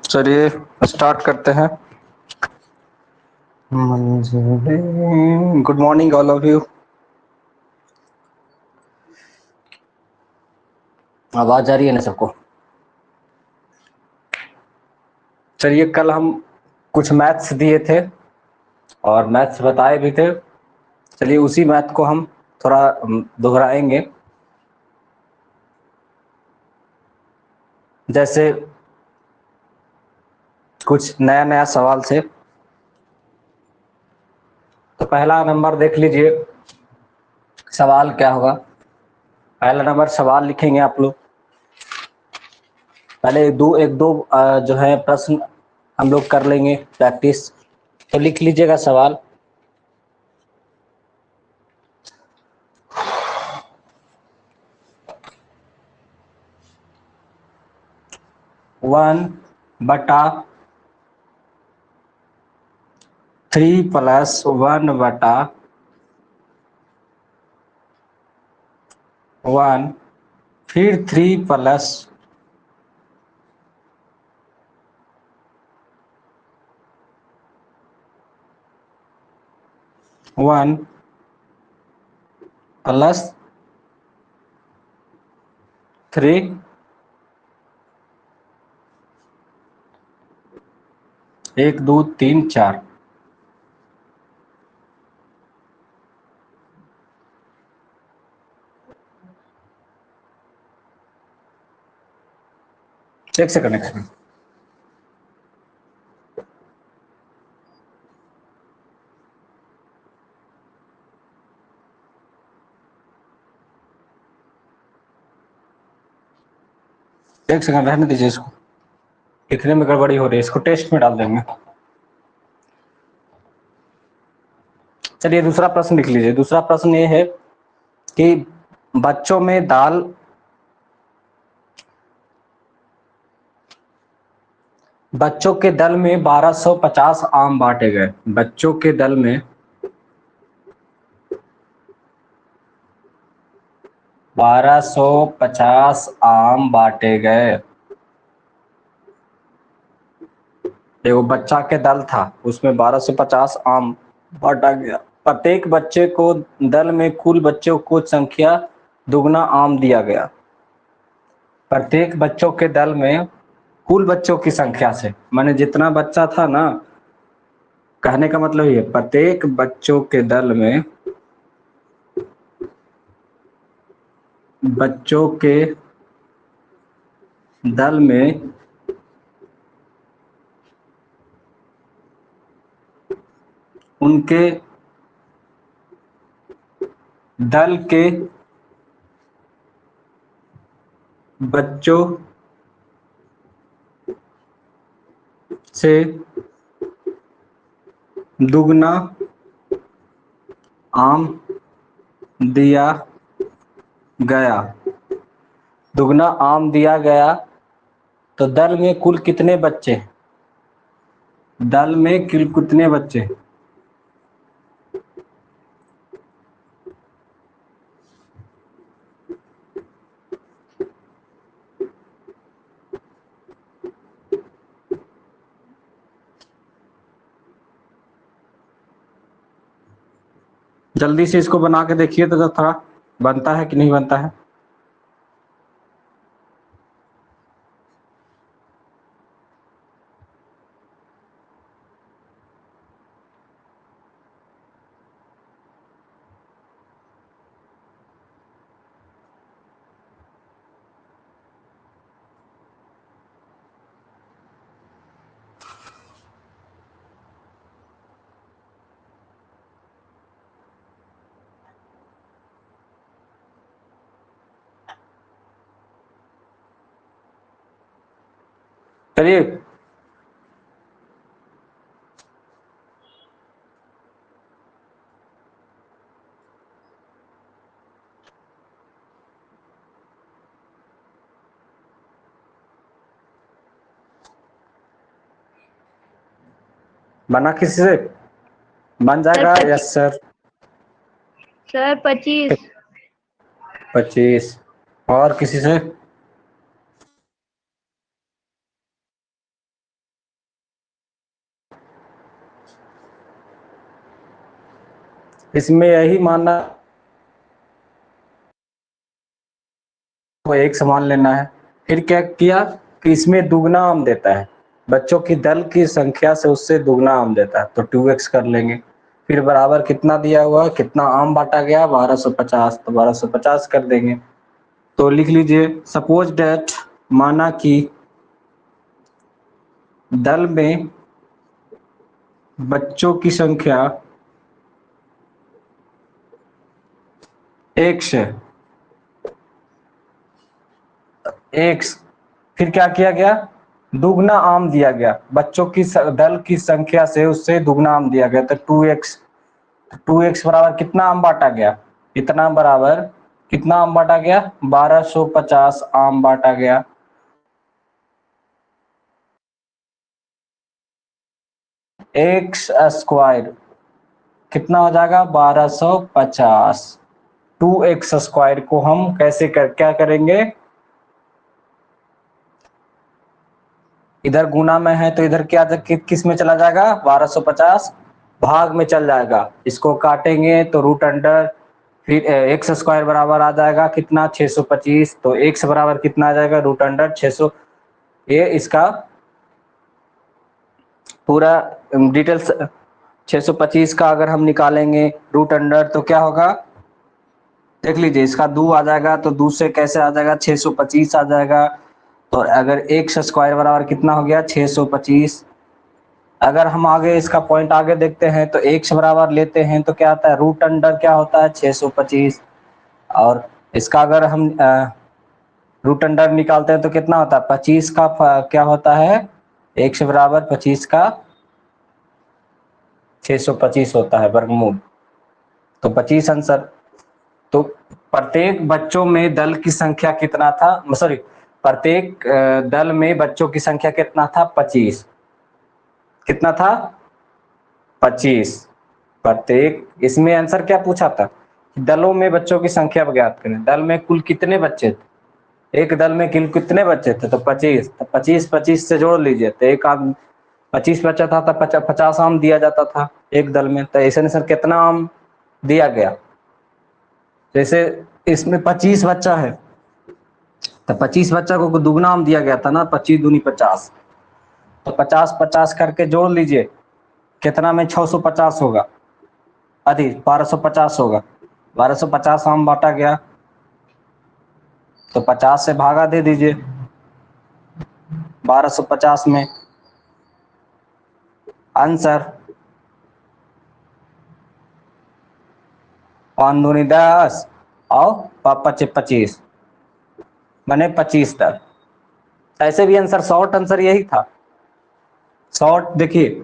चलिए स्टार्ट करते हैं। Good morning all of you. आवाज आ रही है ना सबको? चलिए, कल हम कुछ मैथ्स दिए थे और मैथ्स बताए भी थे। चलिए उसी मैथ को हम थोड़ा दोहराएंगे। जैसे कुछ नया नया सवाल से। तो पहला नंबर देख लीजिए, सवाल क्या होगा। पहला नंबर सवाल लिखेंगे आप लोग। पहले एक दो जो है प्रश्न हम लोग कर लेंगे प्रैक्टिस। तो लिख लीजिएगा सवाल। वन बटा 3+1/1, फिर 3+1+3। 1 2 3 4। एक सेकंड एक सेकंड। एक सेकंड रहने दीजिए, इसको लिखने में गड़बड़ी हो रही है, इसको टेस्ट में डाल देंगे। चलिए दूसरा प्रश्न लिख लीजिए। दूसरा प्रश्न ये है कि बच्चों में दाल बच्चों के दल में 1250 आम बांटे गए। बच्चों के दल में 1250 आम बांटे गए। देखो, बच्चा के दल था, उसमें 1250 आम बांटा गया। प्रत्येक बच्चे को दल में कुल बच्चों को संख्या दुगना आम दिया गया। प्रत्येक बच्चों के दल में कुल बच्चों की संख्या से, माने जितना बच्चा था ना, कहने का मतलब ये प्रत्येक बच्चों के दल में बच्चों के दल में उनके दल के बच्चों से दुगना आम दिया गया। दुगना आम दिया गया। तो दल में कुल कितने बच्चे? दल में कुल कितने बच्चे? जल्दी से इसको बना के देखिए तो थोड़ा बनता है कि नहीं बनता है। चलिए बना किसी से बन जाएगा। Yes sir. सर 25। 25 और किसी से? इसमें यही मानना को एक समान लेना है। फिर क्या किया कि इसमें दुगना आम देता है, बच्चों की दल की संख्या से उससे दुगना आम देता है, तो 2x कर लेंगे। फिर बराबर कितना दिया हुआ, कितना आम बांटा गया, 1250, तो 1250 कर देंगे। तो लिख लीजिए, सपोज डेट, माना कि दल में बच्चों की संख्या x है, x, फिर क्या किया गया, दुगना आम दिया गया, बच्चों की दल की संख्या से उससे दुगना आम दिया गया, तो 2x, 2x बराबर कितना आम बांटा गया, इतना बराबर कितना आम बांटा गया, 1250 आम बांटा गया। एक्स स्क्वायर कितना हो जाएगा, 1250। 2x² को हम कैसे क्या करेंगे, इधर गुना में है तो इधर क्या किस में चला जाएगा, 1250 भाग में चल जाएगा, इसको काटेंगे तो रूट अंडर, फिर x² बराबर आ जाएगा कितना, 625, तो x बराबर कितना आ जाएगा, रूट अंडर 600। ये इसका पूरा डिटेल्स 625 का अगर हम निकालेंगे रूट अंडर तो क्या होगा, देख लीजिए, इसका 2 आ जाएगा, तो 2 से कैसे आ जाएगा, 625 आ जाएगा। तो अगर x² बराबर कितना हो गया, 625। अगर हम आगे इसका पॉइंट आगे देखते हैं तो x बराबर लेते हैं तो क्या आता है, रूट अंडर क्या होता है, 625। और इसका अगर हम रूट अंडर निकालते हैं तो कितना होता है, 25 का क्या होता है, x बराबर 25 का 625 होता है वर्गमूल, तो 25 आंसर। तो प्रत्येक बच्चों में दल की संख्या कितना था, सॉरी, प्रत्येक दल में बच्चों की संख्या कितना था, 25, कितना था, 25। प्रत्येक, इसमें आंसर क्या पूछा था, दलों में बच्चों की संख्या ज्ञात करें, दल में कुल कितने बच्चे थे, एक दल में कुल कितने बच्चे थे, तो 25, तो 25 25 से जोड़ लीजिए, तो एक आम 25 बच्चा था तो 50 आम दिया जाता था एक दल में, तो ऐसे सर कितना आम दिया गया, जैसे इसमें 25 बच्चा है तो 25 बच्चा को दुगना आम दिया गया था ना, 25 दूनी 50, तो 50 50 करके जोड़ लीजिए, कितना में 650 होगा, अधिक 1250 होगा, 1250 आम बांटा गया, तो 50 से भागा दे दीजिए 1250 में, आंसर 5 दूनी 10 और 5 25 बने 25 तक। ऐसे भी आंसर, शॉर्ट आंसर यही था, शॉर्ट देखिए,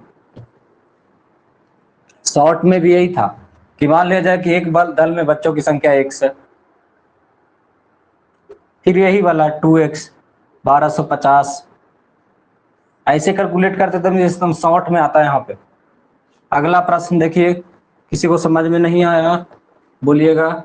शॉर्ट में भी यही था कि मान लिया जाए कि एक दल में बच्चों की संख्या x है, फिर यही वाला 2x 1250, ऐसे कैलकुलेट करते तब एकदम शॉर्ट में आता है यहाँ पे। अगला प्रश्न देखिए, किसी को समझ में नहीं आया बोलिएगा।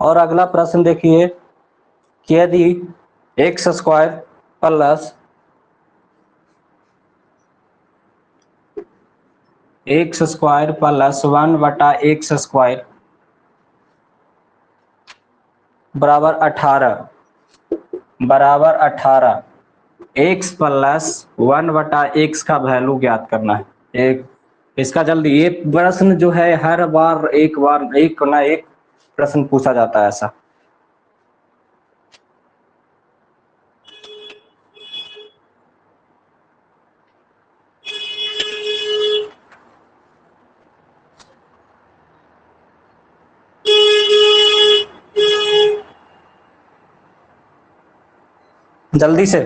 और अगला प्रश्न देखिए कि यदि x² plus x² plus 1/x² बराबर 18, बराबर 18, x प्लस 1/x का वैल्यू ज्ञात करना है। एक इसका जल्दी, ये प्रश्न जो है हर बार एक ना एक प्रश्न पूछा जाता है ऐसा। जल्दी से,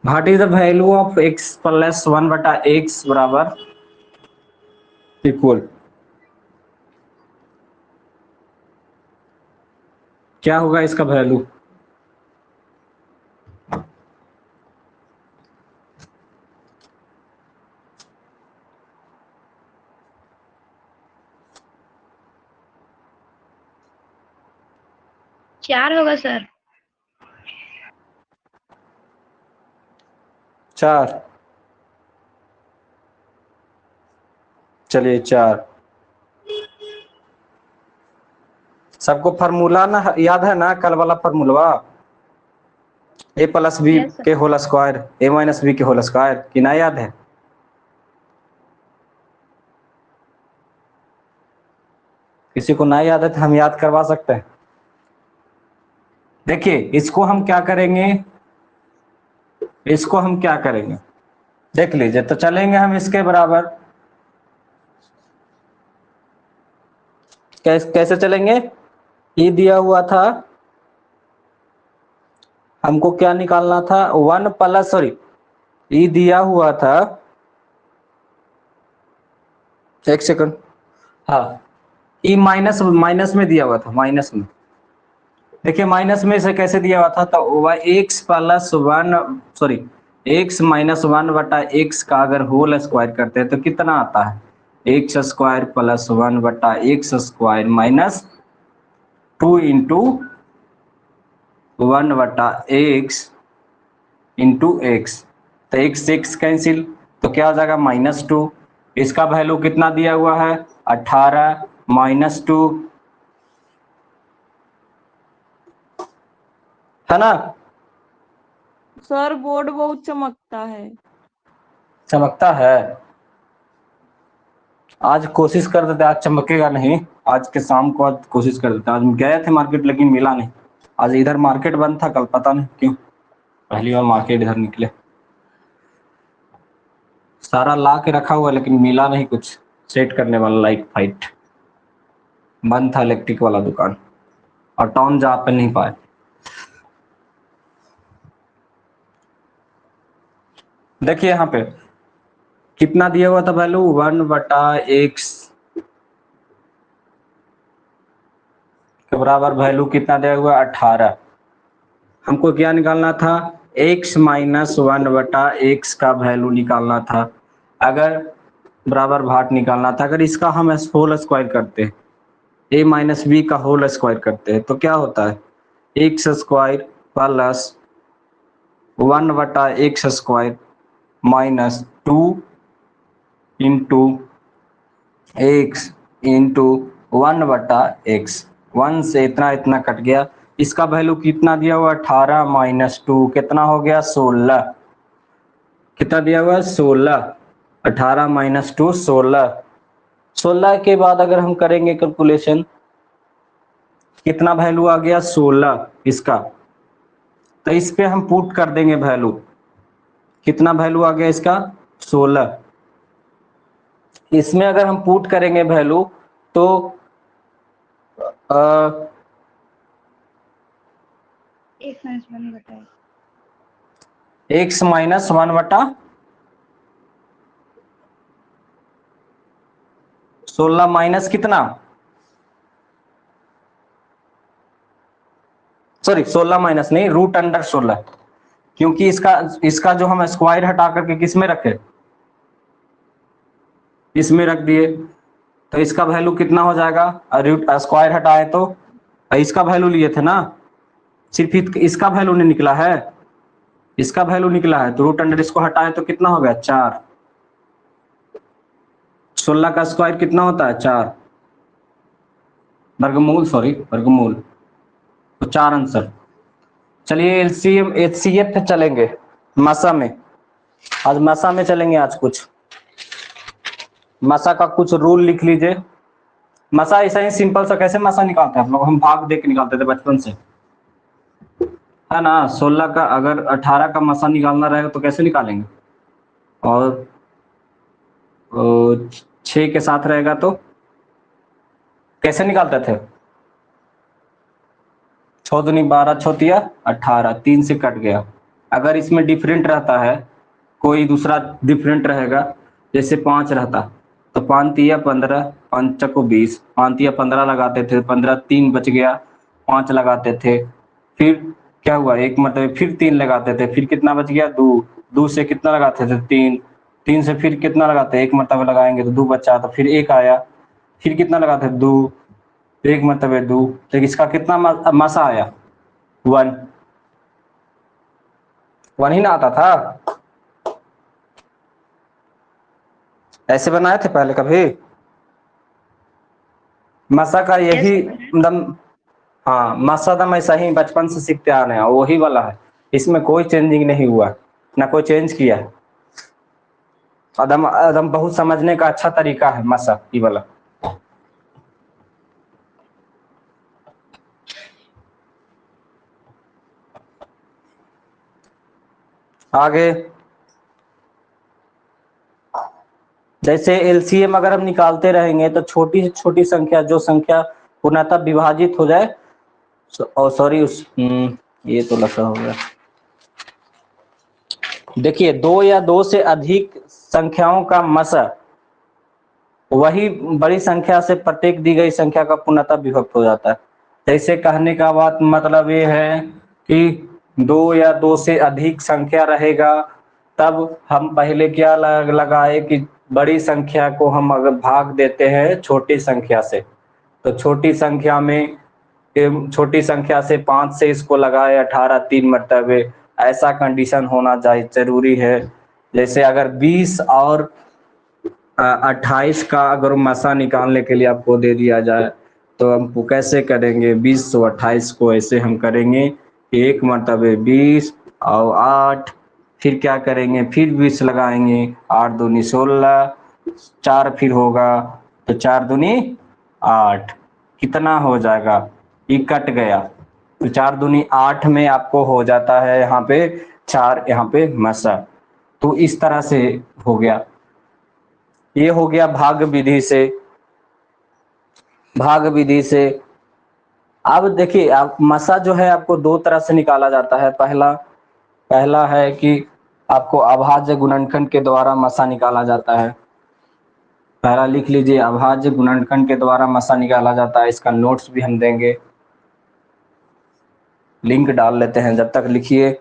what is the value of x plus 1/x बराबर इक्वल, क्या होगा इसका वैल्यू, 4 होगा सर। 4, चलिए 4। सबको फार्मूला ना याद है ना, कल वाला फार्मूला, ए प्लस बी यस सर। के होल स्क्वायर ए माइनस बी के होल स्क्वायर, कि ना याद है? किसी को ना याद है तो हम याद करवा सकते हैं। देखिए इसको हम क्या करेंगे, इसको हम क्या करेंगे देख लीजिए। तो चलेंगे हम इसके बराबर, कैसे चलेंगे? ये दिया हुआ था, हमको क्या निकालना था, 1 प्लस सॉरी, ये दिया हुआ था, एक सेकंड, हाँ, ई माइनस माइनस में दिया हुआ था, माइनस में। देखिए माइनस में से कैसे दिया हुआ था, तो x plus 1 sorry x minus 1 बटा एक्स का अगर होल स्क्वायर करते हैं तो कितना आता है, एक्स स्क्वायर प्लस 1 बटा एक्स स्क्वायर माइनस 2 इंटू 1 बटा एक्स इंटू एक्स। तो एक्स एक्स कैंसिल, तो क्या हो जाएगा -2। इसका वैल्यू कितना दिया हुआ है, 18 -2, है ना? सर बोर्ड बहुत चमकता है। चमकता है? आज कोशिश कर देते, आज चमकेगा नहीं, आज के शाम को आज कोशिश कर देते। आज गए थे मार्केट लेकिन मिला नहीं, आज इधर मार्केट बंद था कल, पता नहीं क्यों पहली बार मार्केट इधर निकले। सारा ला के रखा हुआ लेकिन मिला नहीं कुछ सेट करने वाला, लाइट फाइट बंद था, इलेक्ट्रिक वाला दुकान, और टाउन जा पे नहीं पाए। देखिए यहाँ पे कितना दिया हुआ था वैल्यू, 1 बटा एक्स के बराबर वैल्यू कितना दिया हुआ, 18। हमको क्या निकालना था, x माइनस 1 बटा एक्स का वैल्यू निकालना था, अगर बराबर भाट निकालना था। अगर इसका हम होल स्क्वायर करते हैं, a माइनस बी का होल स्क्वायर करते हैं तो क्या होता है, एक्स स्क्वायर प्लस 1 बटा x square minus 2 into x into 1 बटा एक्स। 1 से इतना इतना कट गया, इसका वैल्यू कितना दिया हुआ, 18 माइनस 2 कितना हो गया, 16। कितना दिया हुआ है, 16। 18 माइनस 2 16। 16 के बाद अगर हम करेंगे कैलकुलेशन, कितना वैल्यू आ गया, 16 इसका। तो इस पे हम पुट कर देंगे वैल्यू, कितना वैल्यू आ गया इसका, 16। इसमें अगर हम पुट करेंगे वैल्यू तो एक्स माइनस 1 बटा 16 माइनस कितना, सॉरी 16 माइनस नहीं, रूट अंडर 16, क्योंकि इसका जो हम स्क्वायर हटा करके किस में रखे, इसमें रख दिए, तो इसका वैल्यू कितना हो जाएगा, रूट स्क्वायर हटाए तो इसका वैल्यू लिए थे ना, सिर्फ इसका वैल्यू नहीं निकला है, इसका वैल्यू निकला है, तो रूट अंडर इसको हटाए तो कितना हो गया, 4। 16 का स्क्वायर कितना होता है, 4, वर्गमूल सॉरी वर्गमूल, तो 4 आंसर। चलिए एलसीएम एचसीएफ पे चलेंगे, मसा में, आज मसा में चलेंगे, आज कुछ मसा का कुछ रूल लिख लीजिए। मसा ऐसा ही सिंपल सा, कैसे मसा निकालते हैं आप लोग, हम भाग दे के निकालते थे बचपन से, है ना? 16 का अगर 18 का मसा निकालना रहेगा तो कैसे निकालेंगे, और 6 के साथ रहेगा तो कैसे निकालते थे, 6 दूनी 12, 6 18, 3 से कट गया। अगर इसमें डिफरेंट रहता है, कोई दूसरा डिफरेंट रहेगा, जैसे 5 रहता तो 5 तिया 15, 5 चको 20, 5 तिया 15 लगाते थे, 15 3 बच गया, 5 लगाते थे, फिर क्या हुआ, एक मतलब फिर 3 लगाते थे, फिर कितना बच गया, 2, 2 से कितना लगाते थे, 3, 3 से फिर कितना लगाते, एक मतलब लगाएंगे तो 2 बचा, तो फिर 1 आया, फिर कितना लगाते, 2, एक मरतबे दो, तो इसका कितना मसा आया? 1 1 ही ना आता था? ऐसे बनाए थे पहले कभी? मसा का यस यही सर। दम। हाँ, मसा दम ऐसा ही बचपन से सीखते आ रहे हैं, वही वाला है। इसमें कोई चेंजिंग नहीं हुआ, ना कोई चेंज किया है। अदम अदम बहुत समझने का अच्छा तरीका है मसा ये वाला। आगे जैसे एलसीएम अगर हम निकालते रहेंगे तो छोटी से छोटी संख्या, जो संख्या पूर्णतः विभाजित हो जाए, सॉरी ये तो लफड़ा हो गया। देखिए, 2 या 2 से अधिक संख्याओं का मसा वही बड़ी संख्या से प्रत्येक दी गई संख्या का पूर्णतः विभक्त हो जाता है। जैसे कहने का बात मतलब ये है कि 2 या 2 से अधिक संख्या रहेगा, तब हम पहले क्या लगाए कि बड़ी संख्या को हम अगर भाग देते हैं छोटी संख्या से, तो छोटी संख्या से 5 से इसको लगाए 18 3 मरतबे, ऐसा कंडीशन होना चाहिए, जरूरी है। जैसे अगर 20 और 28 का अगर मसा निकालने के लिए आपको दे दिया जाए, तो हमको कैसे करेंगे? 20 और 28 को ऐसे हम करेंगे, एक मरतबे 20 और 8, फिर क्या करेंगे? फिर 20 लगाएंगे, 8 दूनी 16, 4 फिर होगा, तो 4 दूनी 8, कितना हो जाएगा? ये कट गया, तो 4 दूनी 8 में आपको हो जाता है यहाँ पे 4, यहाँ पे मसा। तो इस तरह से हो गया। ये हो गया भाग विधि से। भाग विधि से अब देखिए, आप मसा जो है आपको 2 तरह से निकाला जाता है। पहला है कि आपको अभाज्य गुणनखंड के द्वारा मसा निकाला जाता है। पहला लिख लीजिए, अभाज्य गुणनखंड के द्वारा मसा निकाला जाता है। इसका नोट्स भी हम देंगे, लिंक डाल लेते हैं। जब तक लिखिए,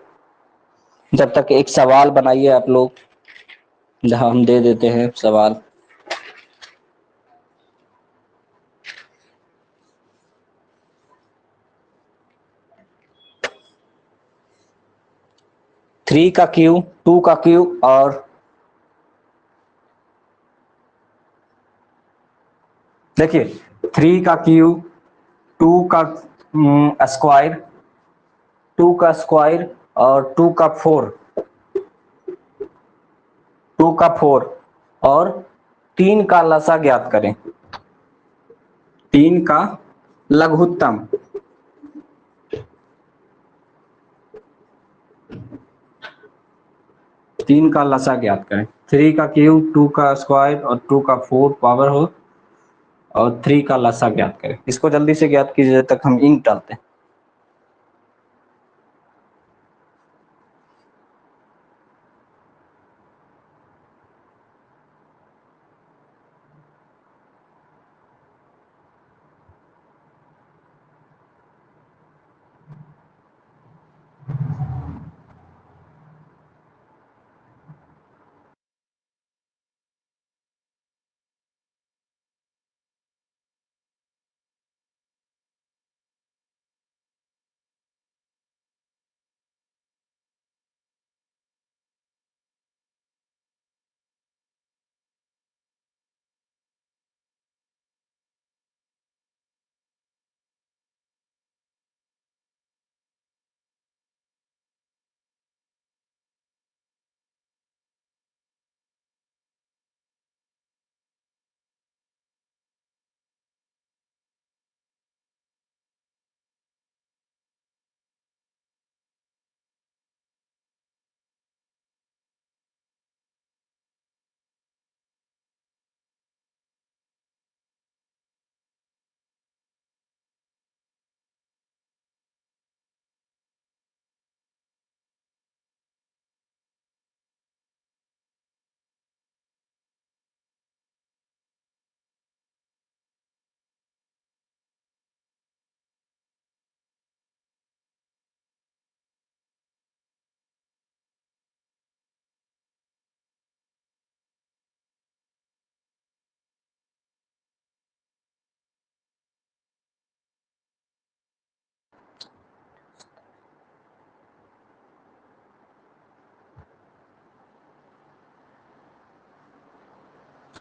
जब तक एक सवाल बनाइए आप लोग, जहां हम दे देते हैं सवाल। थ्री का क्यू, 2 का क्यू, और देखिए 3 का क्यू, 2 का स्क्वायर, 2 का स्क्वायर और 2 का 4, 2 का 4 और 3 का लसा ज्ञात करें। 3 का लघुत्तम, 3 का लसा ज्ञात करें। 3 का क्यूब, 2 का स्क्वायर और 2 का 4 पावर हो, और 3 का लसा ज्ञात करें। इसको जल्दी से ज्ञात कीजिए, जब तक हम इंक डालते हैं।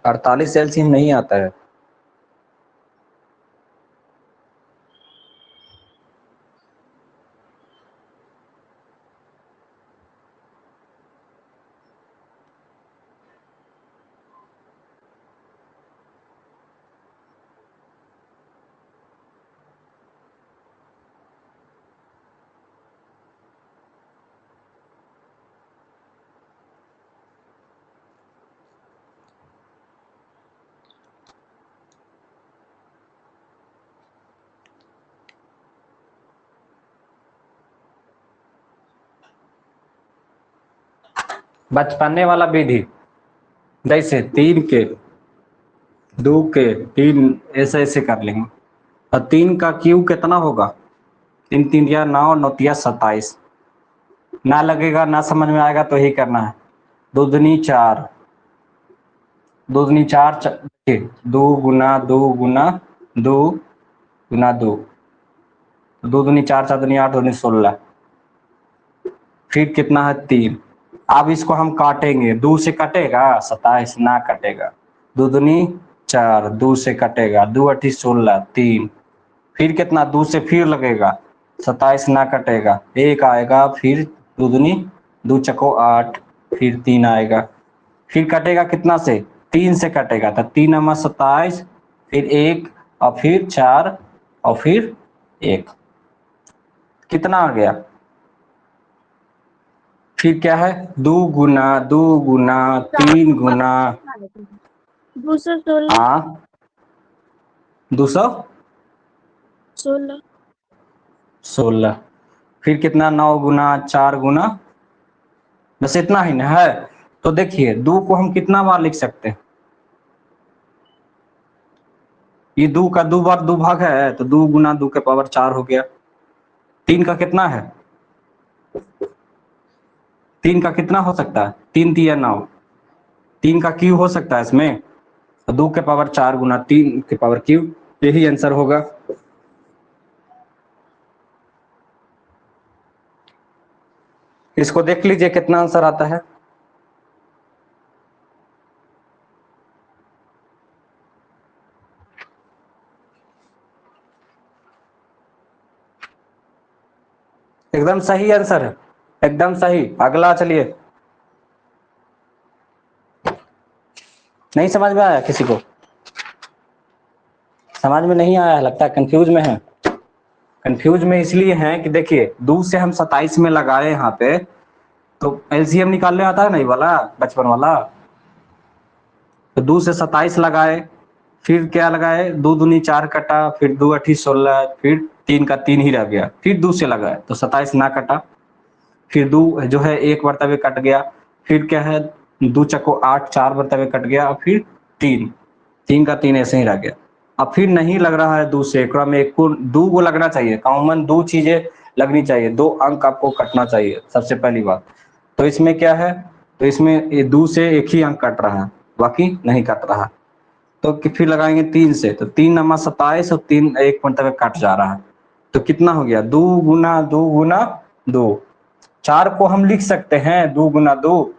48 एलसीएम नहीं आता है। बचपने वाला विधि, जैसे 3 के 2 के 3 ऐसे ऐसे कर लेंगे। और 3 का क्यू कितना होगा? 3 3 या 9, 9 तिया 27। ना लगेगा, ना समझ में आएगा तो यही करना है। 2 दूनी 4, 2 दूनी 4, 2 गुना 2 गुना 2 गुना 2, 2 दूनी 4, 4 दूनी 8, 2 दूनी 16। फिर कितना है? 3। अब इसको हम काटेंगे, 2 से कटेगा 27, ना कटेगा। 2 दूनी 4, 2 से कटेगा, 2 अठी 16, 3। फिर कितना? 2 से फिर लगेगा, 27 ना कटेगा, 1 आएगा। फिर 2 दूनी 2 चको 8, फिर 3 आएगा। फिर कटेगा कितना से? 3 से कटेगा, तो 3 नंबर 27, फिर 1 और फिर 4 और फिर 1। कितना आ गया? फिर क्या है? 2 गुना 2 गुना 3 गुना 216 हाँ 216। 16। फिर कितना? 9 गुना 4 गुना, बस इतना ही ना है। तो देखिए 2 को हम कितना बार लिख सकते हैं? ये 2 का 2 बार 2 भाग है, तो 2 गुना 2 के पावर 4 हो गया। 3 का कितना है? 3 का कितना हो सकता है? 3 तिया 9, 3 का क्यू हो सकता है इसमें, तो 2 के पावर 4 गुना 3 के पावर क्यू, यही आंसर होगा। इसको देख लीजिए कितना आंसर आता है। एकदम सही आंसर है, एकदम सही। अगला चलिए। नहीं समझ में आया किसी को? समझ में नहीं आया है, लगता है कंफ्यूज में है। कंफ्यूज में इसलिए है कि देखिए 2 से हम 27 में लगाए यहाँ पे, तो एलसीएम निकालने आता है ना, ये वाला बचपन वाला। तो 2 से 27 लगाए, फिर क्या लगाए? 2 दूनी 4 कटा, फिर 2 अठी 16, फिर 3 का 3 ही रह गया, फिर 2 से लगाए तो 27 ना कटा। फिर 2 जो है 1 बर्तवे कट गया, फिर क्या है? 2 चको 8, 4 बर्तवे कट गया, फिर 3, 3 का 3 ऐसे ही रह गया। अब फिर नहीं लग रहा है 2 से, क्रम एक को 2 को लगना चाहिए, कॉमन 2 चीजें लगनी चाहिए, 2 अंक आपको कटना चाहिए सबसे पहली बात। तो इसमें क्या है? तो इसमें 2 से एक ही अंक कट रहा है, बाकी नहीं कट रहा। तो फिर लगाएंगे 3 से, तो 3 नंबर 27 और 3 एक मतलब कट जा रहा है। तो कितना हो गया? 2 गुना 2 गुना 2। 4 को हम लिख सकते हैं 2 गुना 2,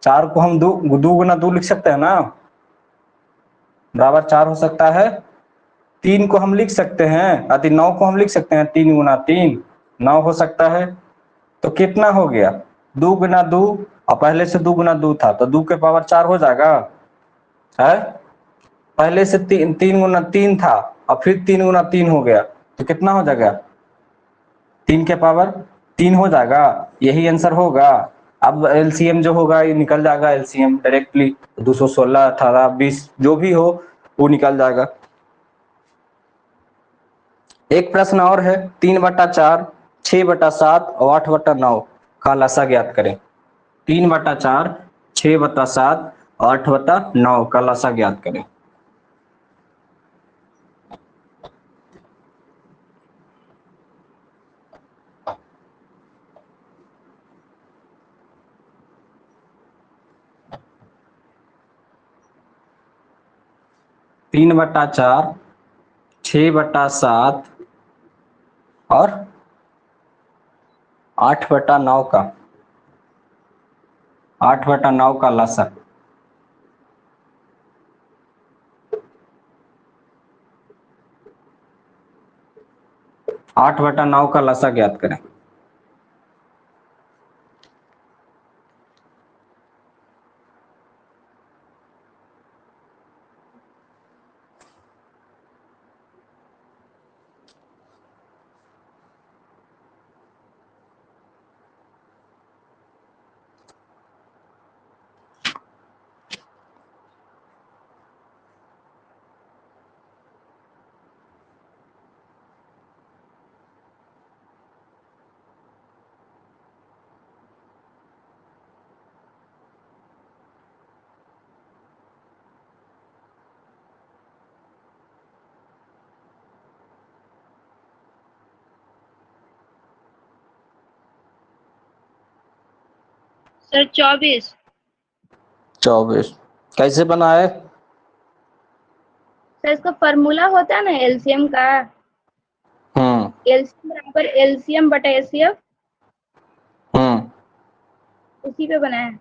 4 को हम 2 गुना 2 लिख सकते हैं ना, बराबर 4 हो सकता है। 3 को हम लिख सकते हैं, अति 9 को हम लिख सकते हैं 3 गुना 3, 9 हो सकता है। तो कितना हो गया? 2 गुना 2, और पहले से 2 गुना 2 था, तो 2 के पावर 4 हो जाएगा है। पहले से 3 गुना 3 था, और फिर 3 गुना 3 हो गया, तो कितना हो जाएगा? 3 के पावर 3 हो जाएगा, यही आंसर होगा। अब एलसीएम जो होगा ये निकल जाएगा, एलसीएम डायरेक्टली 216, 18, 20 जो भी हो वो निकल जाएगा। एक प्रश्न और है, 3/4, 6/7 और 8/9 का लसा ज्ञात करें। 3/4, 6/7 और 8/9 का लसा ज्ञात करें। तीन बटा चार, 6/7 और 8/9 का, 8/9 का लसा। 8/9 का लसा ज्ञात करें। सर 24। 24 कैसे बना है? सर इसका फॉर्मूला होता है ना एलसीएम का, हम्म एलसीएम बराबर एलसीएम बटा एचसीएफ, हम्म उसी पे बना है।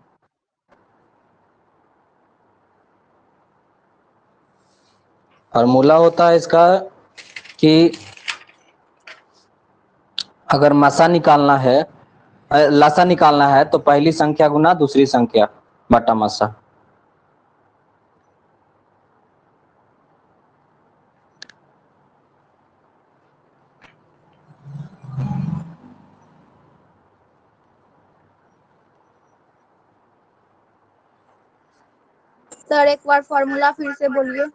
फार्मूला होता है इसका कि अगर मसा निकालना है, लसा निकालना है तो पहली संख्या गुना दूसरी संख्या बटा मसा। सर एक बार फॉर्मूला फिर से बोलिए।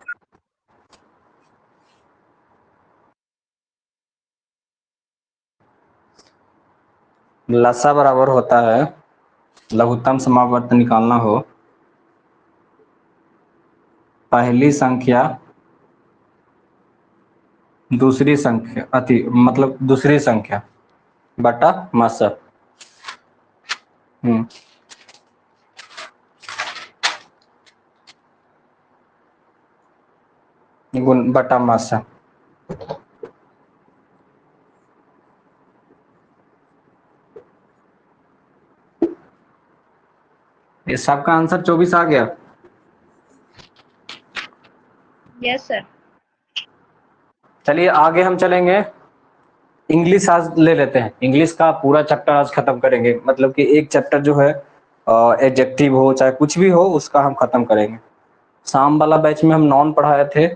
लसा बराबर होता है, लघुत्तम समावर्त निकालना हो, पहली संख्या दूसरी संख्या मतलब दूसरी संख्या बटा मसा। गुण बटा मसा। ये सबका आंसर 24 आ गया। Yes sir. चलिए आगे हम चलेंगे। इंग्लिश आज ले लेते हैं, इंग्लिश का पूरा चैप्टर आज खत्म करेंगे, मतलब कि एक चैप्टर जो है एडजेक्टिव हो चाहे कुछ भी हो उसका हम खत्म करेंगे। शाम वाला बैच में हम नॉन पढ़ाए थे,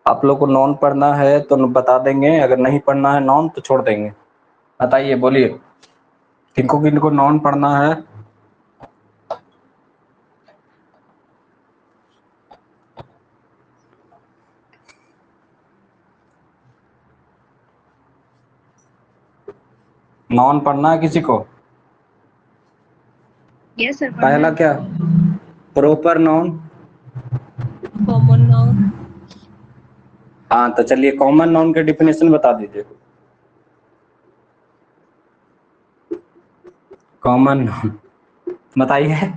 आप लोग को नॉन पढ़ना है तो बता देंगे, अगर नहीं पढ़ना है नॉन तो छोड़ देंगे। बताइए, बोलिए किनको किनको नॉन पढ़ना है? नॉन पढ़ना है किसी को? Yes sir. पहला क्या? Proper noun. Common noun. हाँ तो चलिए कॉमन नाउन के डिफिनेशन बता दीजिए। कॉमन नाउन बताइए।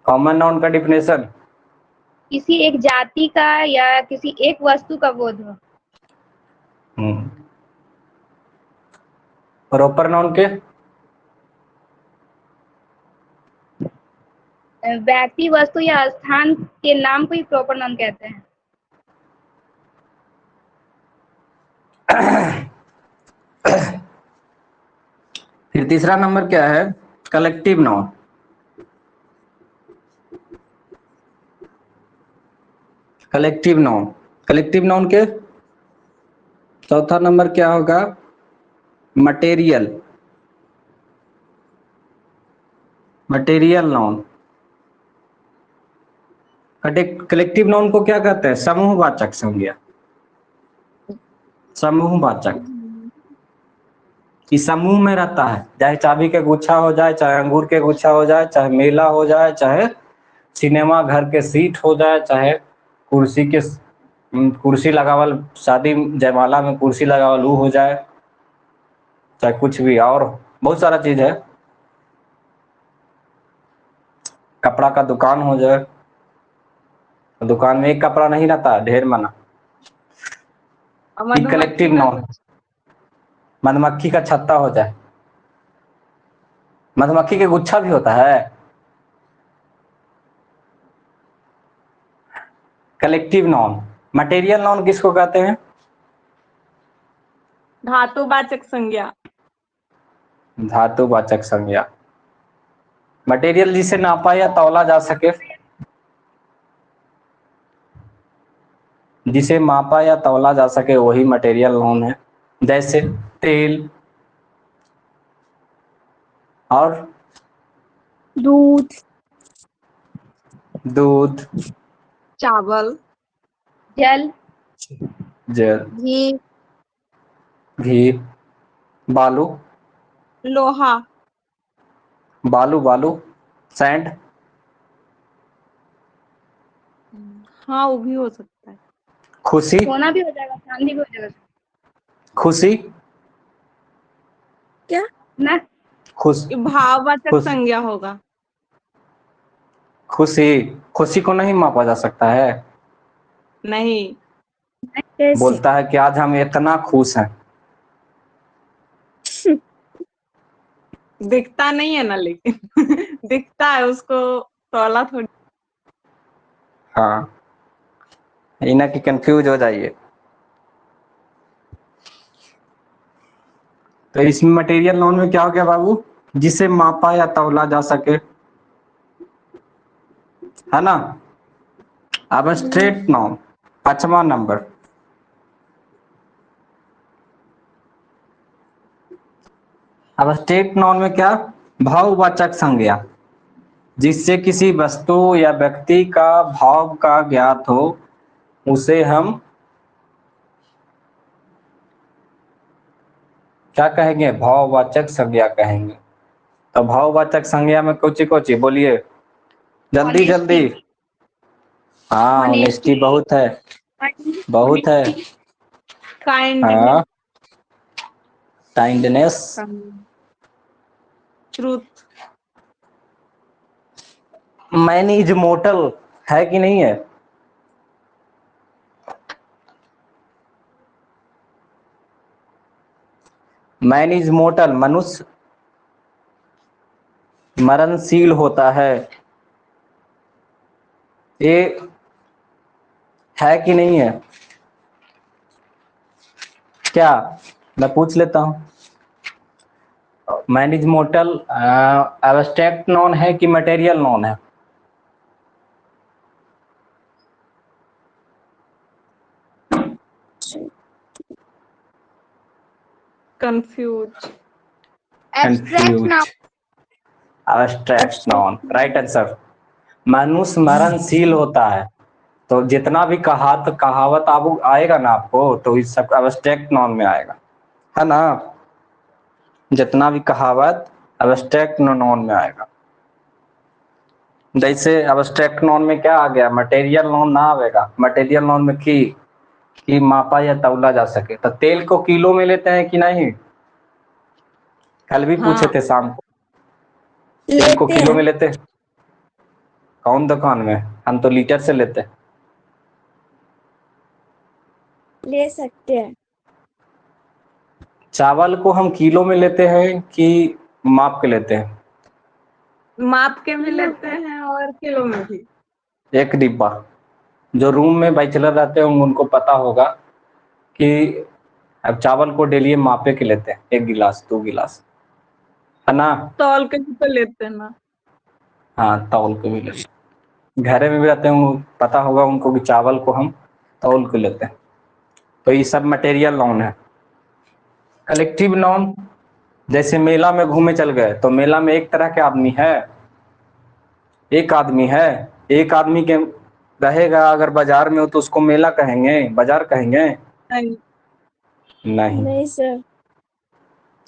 कॉमन नाउन का डिफिनेशन किसी एक जाति का या किसी एक वस्तु का बोध हो। प्रॉपर नाउन के व्यक्ति वस्तु या स्थान के नाम को ही प्रॉपर नाउन कहते हैं। फिर तीसरा नंबर क्या है? Collective noun. Collective noun, collective noun के चौथा नंबर क्या होगा? Material, material noun. Collective noun को क्या कहते हैं? समूहवाचक संज्ञा, समूहवाचक। इस समूह में रहता है, चाहे चाबी के गुच्छा हो जाए, चाहे अंगूर के गुच्छा हो जाए, चाहे मेला हो जाए, चाहे सिनेमा घर के सीट हो जाए, चाहे कुर्सी लगावल शादी जयमाला में कुर्सी लगावल वो हो जाए, चाहे कुछ भी और बहुत सारा चीज है। कपड़ा का दुकान हो जाए, दुकान में एक कपड़ा नहीं रहता, ढेर मना। Collective noun. मधुमक्खी का छत्ता हो जाए, मधुमक्खी के गुच्छा भी होता है। कलेक्टिव नाउन मटेरियल नाउन किसको कहते हैं? धातुवाचक संज्ञा। धातुवाचक संज्ञा। मटेरियल जिसे नापा या तौला जा सके, जिसे मापा या तौला जा सके वही मटेरियल नाउन है। जैसे तेल और दूध, दूध, चावल, जल, जल, घी, घी, बालू, लोहा, बालू, बालू, सैंड, हाँ वो भी हो सकता है। खुशी, सोना भी हो जाएगा, चांदी भी हो जाएगा खुशी, क्या? ना। खुश, ये भाववाचक खुश, संज्ञा होगा। खुशी, खुशी को नहीं मापा जा सकता है। नहीं। बोलता है कि आज हम इतना खुश हैं। दिखता नहीं है ना, लेकिन दिखता है उसको, तौला थोड़ी। हाँ, इना की कंफ्यूज हो जाइए। तो इसमें मटेरियल नाउन में क्या हो गया बाबू? जिसे मापा या तौला जा सके, है ना। अब स्ट्रेट नाउन 5वां नंबर। अब स्ट्रेट नाउन में क्या? भाववाचक संज्ञा, जिससे किसी वस्तु या व्यक्ति का भाव का ज्ञात हो उसे हम क्या कहेंगे? भाववाचक संज्ञा कहेंगे। तो भाववाचक संज्ञा में कोची कोची बोलिए जल्दी जल्दी। हाँ, ऑनेस्टी बहुत है, बहुत है। काइंडनेस, हाँ, kindness, truth, man is mortar है कि नहीं है? मैन इज मोर्टल, मनुष्य मरणशील होता है, ये है कि नहीं है? क्या मैं पूछ लेता हूं, man is mortar abstract non है कि मटेरियल नॉन है? Confuse, confuse, abstract non, right answer. मनुष्य मरणशील होता है, तो जितना भी कहावत आप आएगा ना आपको, तो इस सब एब्स्ट्रैक्ट नॉन में आएगा, है ना। जितना भी कहावत एब्स्ट्रैक्ट नॉन में आएगा। जैसे एब्स्ट्रैक्ट नॉन में क्या आ गया? मटेरियल नॉन ना आएगा। मटेरियल नॉन में कि मापा या तौला जा सके। तो तेल को किलो में लेते हैं कि नहीं? कल भी पूछे हाँ थे शाम को, तेल को किलो में लेते हैं? कौन दुकान में? हम तो लीटर से लेते हैं। ले सकते हैं। चावल को हम किलो में लेते हैं कि माप के लेते हैं? माप के भी लेते हैं और किलो में भी। एक डिब्बा, जो रूम में बैचलर रहते हैं उनको पता होगा कि अब चावल को डेली मापे के लेते हैं, 1 गिलास 2 गिलास, है ना। तौल के भी तो लेते हैं ना। हाँ, तौल के भी लेते हैं। घरे में भी रहते हैं, पता होगा उनको कि चावल को हम तौल के लेते हैं। तो ये सब मटेरियल नॉन है। कलेक्टिव नॉन, जैसे मेला में घूमे चल गए, तो मेला में एक तरह के आदमी है, एक आदमी है, एक आदमी के रहेगा अगर बाजार में हो तो उसको मेला कहेंगे, बाजार कहेंगे? नहीं। नहीं। नहीं सर।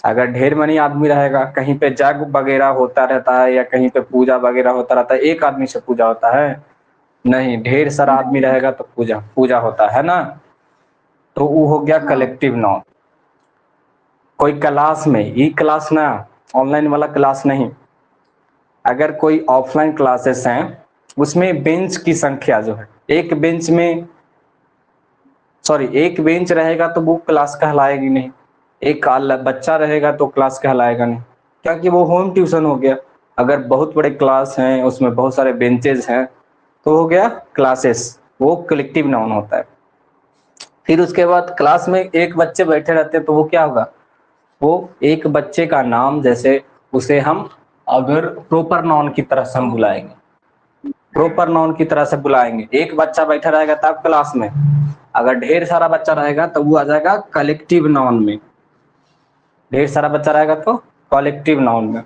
अगर ढेर मनी आदमी रहेगा, कहीं पे जग वगैरह होता रहता है या कहीं पे पूजा वगैरह होता रहता है, एक आदमी से पूजा होता है? नहीं, ढेर सारा आदमी रहेगा तो पूजा पूजा होता है ना। तो वो हो गया कलेक्टिव नाउन। कोई क्लास में, ई क्लास ना, ऑनलाइन वाला क्लास नहीं, अगर कोई ऑफलाइन क्लासेस हैं उसमें बेंच की संख्या जो है, एक बेंच में एक बेंच रहेगा तो वो क्लास कहलाएगी नहीं, एक बच्चा रहेगा तो क्लास कहलाएगा नहीं, क्योंकि वो होम ट्यूशन हो गया। अगर बहुत बड़े क्लास हैं उसमें बहुत सारे बेंचेस हैं तो हो गया क्लासेस, वो कलेक्टिव नाउन होता है। फिर उसके बाद क्लास में एक बच्चे बैठे रहते हैं तो वो क्या होगा, वो एक बच्चे का नाम, जैसे उसे हम अगर प्रॉपर नाउन की तरह से हम बुलाएंगे, प्रॉपर नाउन की तरह से बुलाएंगे। एक बच्चा बैठा रहेगा तब क्लास में, अगर ढेर सारा बच्चा रहेगा तो वो आ जाएगा कलेक्टिव नाउन में, ढेर सारा बच्चा रहेगा तो कलेक्टिव नाउन में।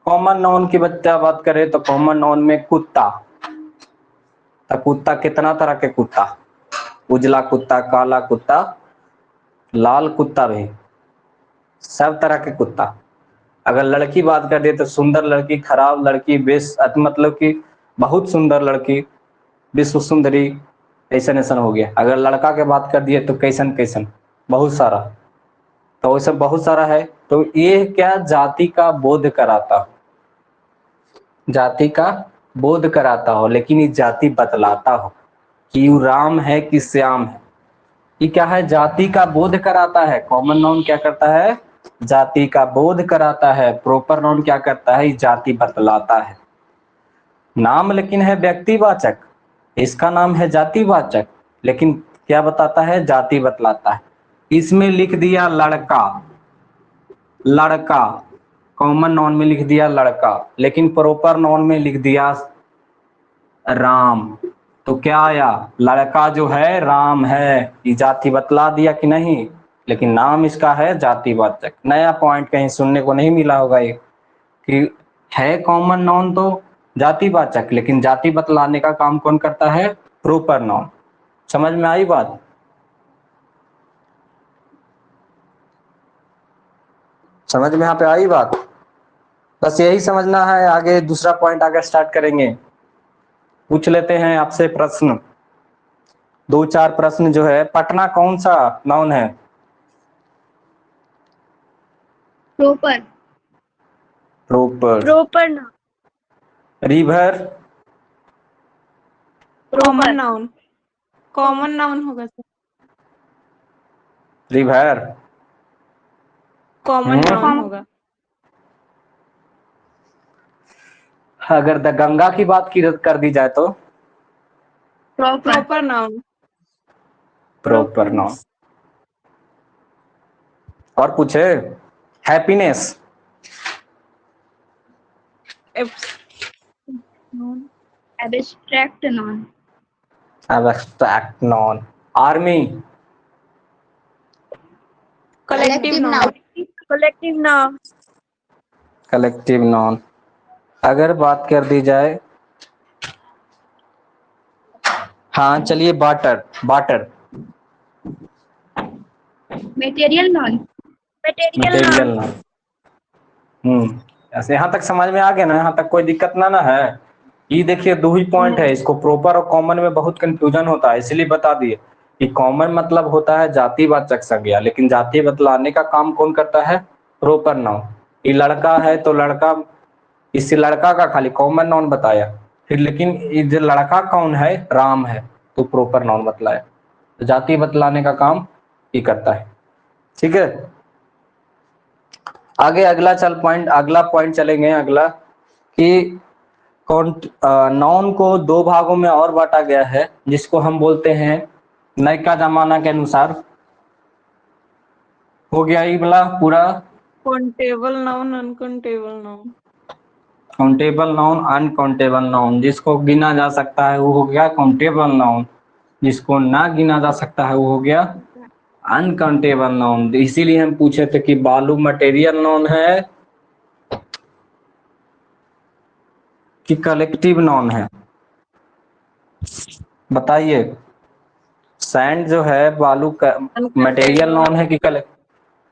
कॉमन नाउन की बच्चा बात करें तो कॉमन नाउन में कुत्ता, तो कुत्ता कितना तरह के कुत्ता, उजला कुत्ता, काला कुत्ता, लाल कुत्ता भी, सब तरह के कुत्ता। अगर लड़की बात कर दे तो सुंदर लड़की, खराब लड़की, मतलब कि बहुत सुंदर लड़की, विश्व सुंदरी, ऐसन ऐसन हो गया। अगर लड़का के बात कर दिए तो कैसन कैसन, बहुत सारा, तो वैसे बहुत सारा है। तो ये क्या जाति का बोध कराता हो, जाति का बोध कराता हो, लेकिन ये जाति बतलाता हो कि वो राम है कि श्याम है। ये क्या है, जाति का बोध कराता है। कॉमन नाउन क्या करता है, जाति का बोध कराता है। प्रॉपर नाउन क्या करता है, जाति बतलाता है। नाम लेकिन है व्यक्तिवाचक, इसका नाम है जातिवाचक, लेकिन क्या बताता है, जाति बतलाता है। इसमें लिख दिया लड़का, लड़का कॉमन नाउन में लिख दिया लड़का, लेकिन प्रॉपर नाउन में लिख दिया राम। तो क्या आया, लड़का जो है राम है, ये जाति बतला दिया कि नहीं, लेकिन नाम इसका है जातिवाचक। नया पॉइंट कहीं सुनने को नहीं मिला होगा ये, कि है कॉमन नाउन तो जातिवाचक, लेकिन जाति बतलाने का काम कौन करता है, प्रॉपर नाउन। समझ में आई बात, समझ में यहाँ पे आई बात, बस यही समझना है। आगे दूसरा पॉइंट आगे स्टार्ट करेंगे। पूछ लेते हैं आपसे प्रश्न, दो चार प्रश्न जो है। पटना कौन सा नाउन है, proper, proper. Proper noun, river, common noun, common noun होगा सर, रिवर, कॉमन नाउन होगा। अगर द गंगा की बात की कर दी जाए तो proper, proper noun, proper noun. और पूछे, happiness, abstract non, abstract noun. Army, collective noun, collective noun, collective noun. अगर बात कर दी जाए, हाँ चलिए, water, water material non, material noun. ऐसे यहाँ तक समझ में आ गया ना, यहाँ तक कोई दिक्कत ना है। ये देखिए दो ही पॉइंट है, इसको प्रॉपर और कॉमन में बहुत कंफ्यूजन होता है, इसलिए बता दिए कि कॉमन मतलब होता है जातिवाचक संज्ञा, लेकिन जाति बतलाने का काम कौन करता है, प्रॉपर नाउन। ये लड़का है तो लड़का, इससे लड़का का खाली कॉमन नाउन बताया, फिर लेकिन ये जो लड़का कौन है, राम है, तो प्रॉपर नाउन बतलाया। तो जाति बतलाने का काम ये करता है। ठीक है, आगे अगला पॉइंट चलेंगे। अगला कि नाउन को दो भागों में और बांटा गया है, जिसको हम बोलते हैं नयका जमाना के अनुसार। हो गया ये वाला पूरा, countable noun, uncountable noun. Countable noun, uncountable noun. जिसको गिना जा सकता है वो हो गया काउंटेबल नाउन, जिसको ना गिना जा सकता है वो हो गया अनकाउंटेबल नाउन। इसीलिए हम पूछे थे कि बालू मटेरियल नाउन है कि कलेक्टिव नाउन है, बताइए। सैंड जो है, बालू का मटेरियल नाउन है कि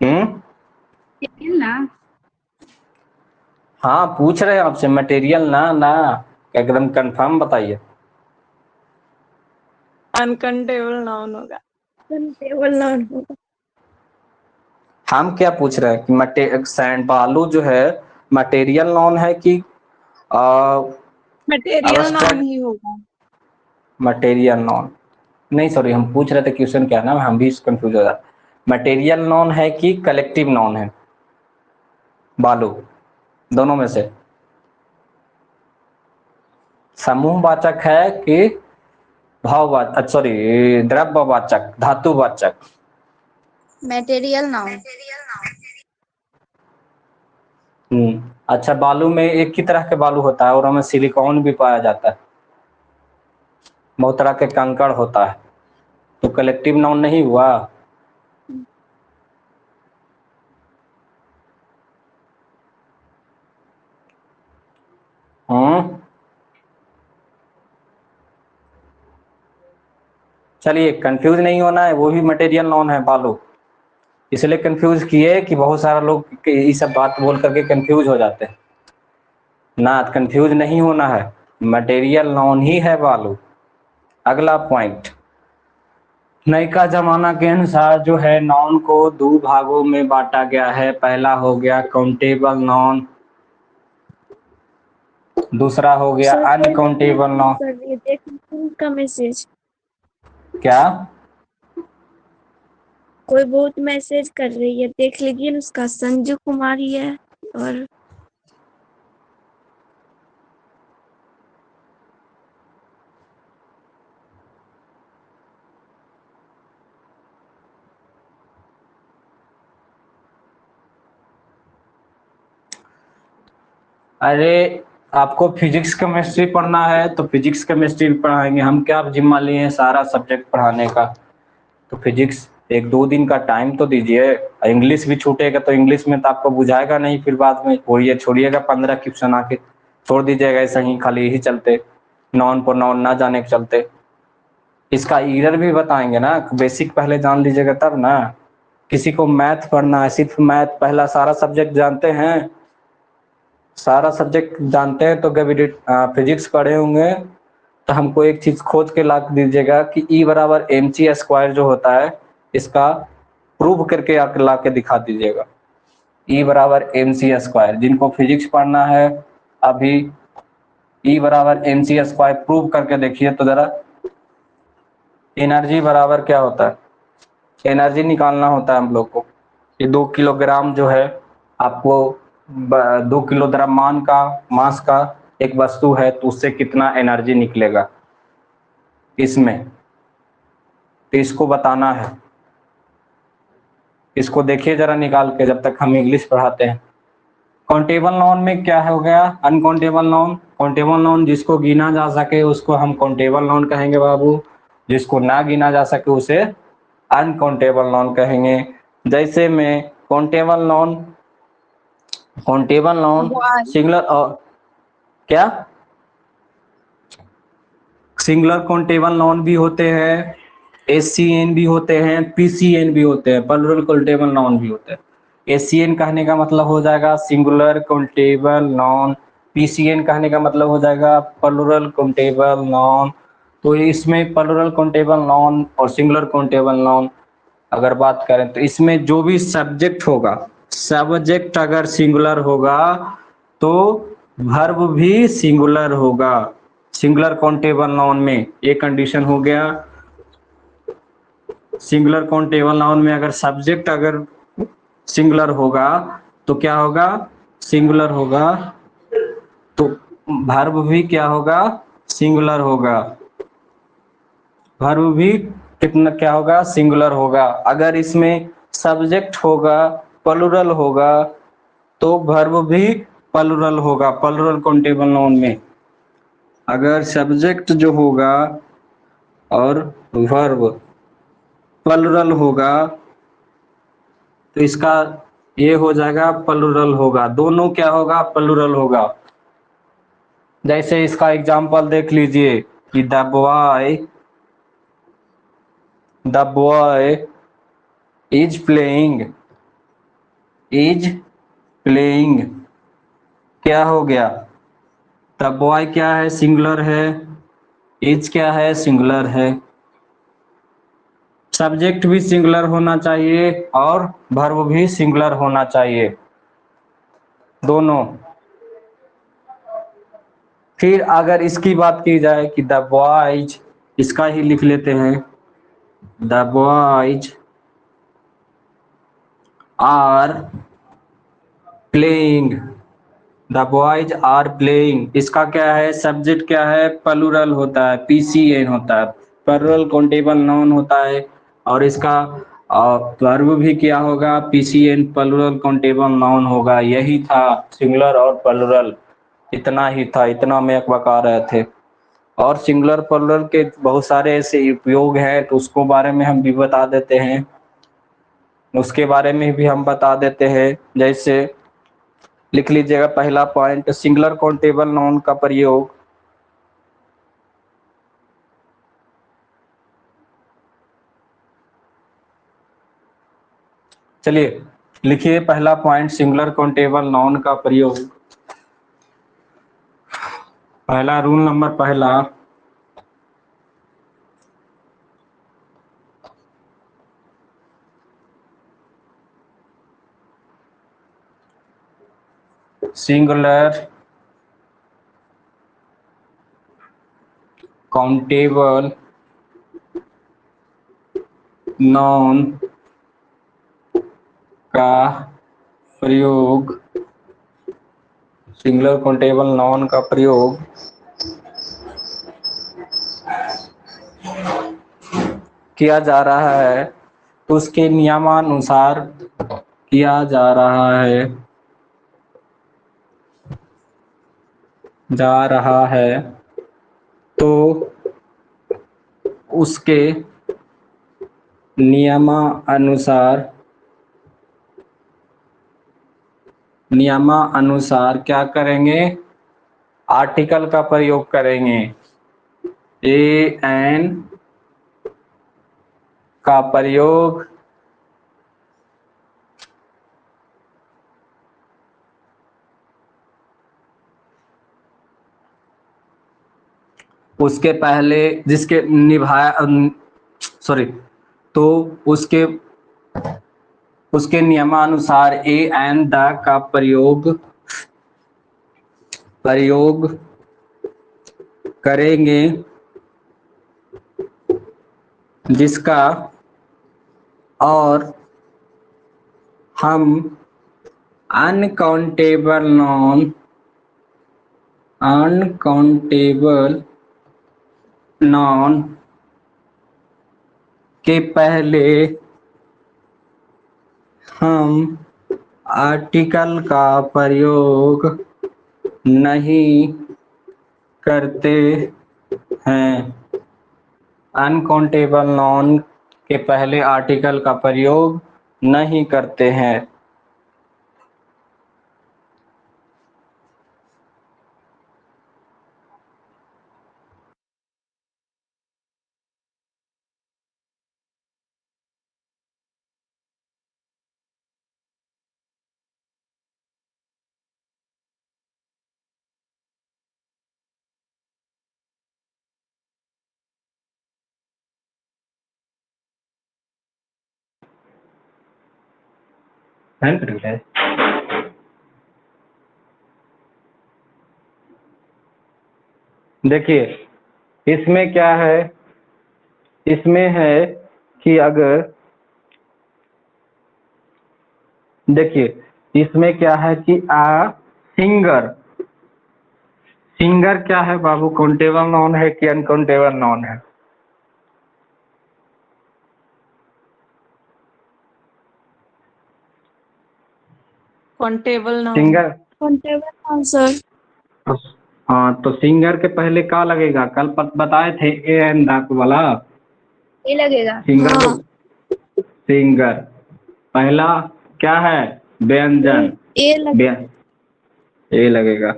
मटेरियल ना, हाँ पूछ रहे हैं आपसे, मटेरियल ना ना, एकदम कंफर्म बताइए। अनकाउंटेबल नाउन होगा। टेबल नाउन होगा। हम क्या पूछ रहे हैं कि सैंड, बालू जो है मटेरियल नाउन है कि मटेरियल नाउन ही होगा। मटेरियल नाउन नहीं, सॉरी, हम पूछ रहे थे क्वेश्चन क्या है ना, हम भी कंफ्यूज हो जाते। मटेरियल नाउन है कि कलेक्टिव नाउन है, बालू, दोनों में से समूहवाचक है कि भाववाचक, सॉरी, द्रव्यवाचक, धातुवाचक। Material noun. अच्छा, बालू में एक ही तरह के बालू होता है और हमें सिलिकॉन भी पाया जाता है, बहुत तरह के कंकड़ होता है, तो कलेक्टिव नाउन नहीं हुआ। चलिए, कंफ्यूज नहीं होना है, वो भी मटेरियल नाउन है बालू, इसलिए कंफ्यूज किए कि बहुत सारा लोग ये सब बात बोल करके कंफ्यूज हो जाते हैं ना, कंफ्यूज नहीं होना है, मटेरियल नाउन ही है बालू। अगला पॉइंट, नयका जमाना के अनुसार जो है नाउन को दो भागों में बांटा गया है। पहला हो गया काउंटेबल नाउन, दूसरा हो गया सर कोई अनकाउंटेबल नाउन। कर रही है, देख लीजिए उसका मैसेज। क्या? कोई बहुत मैसेज कर रही है, देख लीजिए ना, उसका संजू कुमारी है। और अरे, आपको फिजिक्स केमिस्ट्री पढ़ना है तो फिजिक्स केमिस्ट्री पढ़ाएंगे हम, क्या जिम्मा लिए हैं सारा सब्जेक्ट पढ़ाने का, तो फिजिक्स एक दो दिन का टाइम तो दीजिए। इंग्लिश भी छूटेगा तो इंग्लिश में तो आपको बुझाएगा नहीं, फिर बाद में छोड़िएगा 15 क्वेश्चन आके छोड़ दीजिएगा, ऐसा ही खाली ही चलते, नॉन पर नॉन ना जाने के चलते। इसका ईरर भी बताएंगे ना, बेसिक पहले जान लीजिएगा तब ना। किसी को मैथ पढ़ना है, सिर्फ मैथ, पहला सारा सब्जेक्ट जानते हैं, सारा सब्जेक्ट जानते हैं तो कभी फिजिक्स पढ़े होंगे तो हमको एक चीज खोज के ला दीजिएगा कि E बराबर mc² जो होता है, इसका प्रूव करके ला के दिखा दीजिएगा। E बराबर mc², जिनको फिजिक्स पढ़ना है अभी E बराबर mc² प्रूव करके देखिए तो जरा। एनर्जी बराबर क्या होता है, एनर्जी निकालना होता है हम लोग को। ये 2 किलोग्राम जो है, आपको 2 किलो द्रव्यमान का मास का एक वस्तु है तो उससे कितना एनर्जी निकलेगा इसमें, तो इसको बताना है। इसको देखिए जरा निकाल के, जब तक हम इंग्लिश पढ़ाते हैं। काउंटेबल नाउन में क्या हो गया, अनकाउंटेबल नाउन। काउंटेबल नाउन जिसको गिना जा सके उसको हम काउंटेबल नाउन कहेंगे बाबू, जिसको ना गिना जा सके उसे अनकाउंटेबल नाउन कहेंगे। जैसे में काउंटेबल नाउन सिंगुलर और क्या, सिंगुलर काउंटेबल नाउन भी होते हैं, SCN भी होते हैं, PCN भी होते हैं, प्लुरल काउंटेबल नाउन भी होते हैं। SCN कहने का मतलब हो जाएगा सिंगुलर काउंटेबल नाउन, PCN कहने का मतलब हो जाएगा प्लुरल काउंटेबल नाउन। तो इसमें प्लुरल काउंटेबल नाउन और सिंगुलर काउंटेबल नाउन अगर बात करें तो इसमें जो भी सब्जेक्ट होगा, सब्जेक्ट अगर सिंगुलर होगा तो वर्ब भी सिंगुलर होगा। सिंगुलर काउंटेबल नाउन में एक कंडीशन हो गया, सिंगुलर काउंटेबल नाउन में अगर सब्जेक्ट अगर सिंगुलर होगा तो क्या होगा, सिंगुलर होगा, तो वर्ब भी क्या होगा, सिंगुलर होगा। वर्ब भी कितना क्या होगा, सिंगुलर होगा। अगर इसमें सब्जेक्ट होगा, प्लुरल होगा, तो वर्ब भी प्लुरल होगा। प्लुरल काउंटेबल नाउन में अगर सब्जेक्ट जो होगा और वर्ब प्लुरल होगा तो इसका ये हो जाएगा प्लुरल होगा, दोनों क्या होगा, प्लुरल होगा। जैसे इसका एग्जांपल देख लीजिए कि द बॉय इज प्लेइंग, क्या हो गया, द बॉय क्या है, सिंगुलर है, इज क्या है, सिंगुलर है। सब्जेक्ट भी सिंगुलर होना चाहिए और वर्ब भी सिंगुलर होना चाहिए, दोनों। फिर अगर इसकी बात की जाए कि द बॉयज, इसका ही लिख लेते हैं, the boys are playing, the boys are playing, इसका क्या है, सब्जेक्ट क्या है, प्लुरल होता है, PCN होता है। प्लूरल काउंटेबल नाउन होता है, और इसका वर्ब भी क्या होगा, पीसीएन प्लूरल काउंटेबल नाउन होगा। यही था सिंगुलर और प्लूरल, इतना ही था, इतना में बता रहे थे। और सिंगुलर प्लूरल के बहुत सारे ऐसे उपयोग हैं, तो उसको बारे में हम भी बता देते हैं, उसके बारे में भी हम बता देते हैं। जैसे लिख लीजिएगा पहला पॉइंट, सिंगुलर काउंटेबल नाउन का प्रयोग चलिए लिखिए पहला पॉइंट, सिंगुलर काउंटेबल नाउन का प्रयोग। पहला रूल नंबर पहला, सिंगुलर काउंटेबल नाउन का प्रयोग, सिंगुलर काउंटेबल नाउन का प्रयोग किया जा रहा है तो उसके नियमानुसार किया जा रहा है तो उसके नियमानुसार क्या करेंगे, आर्टिकल का प्रयोग करेंगे। ए एन का प्रयोग उसके पहले जिसके तो उसके नियमानुसार ए एंड द का प्रयोग करेंगे, जिसका और हम अनकाउंटेबल नॉन के पहले हम आर्टिकल का प्रयोग नहीं करते हैं। अनकाउंटेबल नॉन के पहले आर्टिकल का प्रयोग नहीं करते हैं। देखिए इसमें क्या है, इसमें है कि अगर देखिए इसमें क्या है कि सिंगर क्या है बाबू, काउंटेबल नाउन है कि अनकाउंटेबल नाउन है? Countable noun. Singer, countable noun sir. हाँ तो सिंगर के पहले क्या लगेगा, कल बताए थे ए एन दाक वाला, ये लगेगा। सिंगर हाँ। सिंगर पहला क्या है, व्यंजन, ए लग ए लगेगा।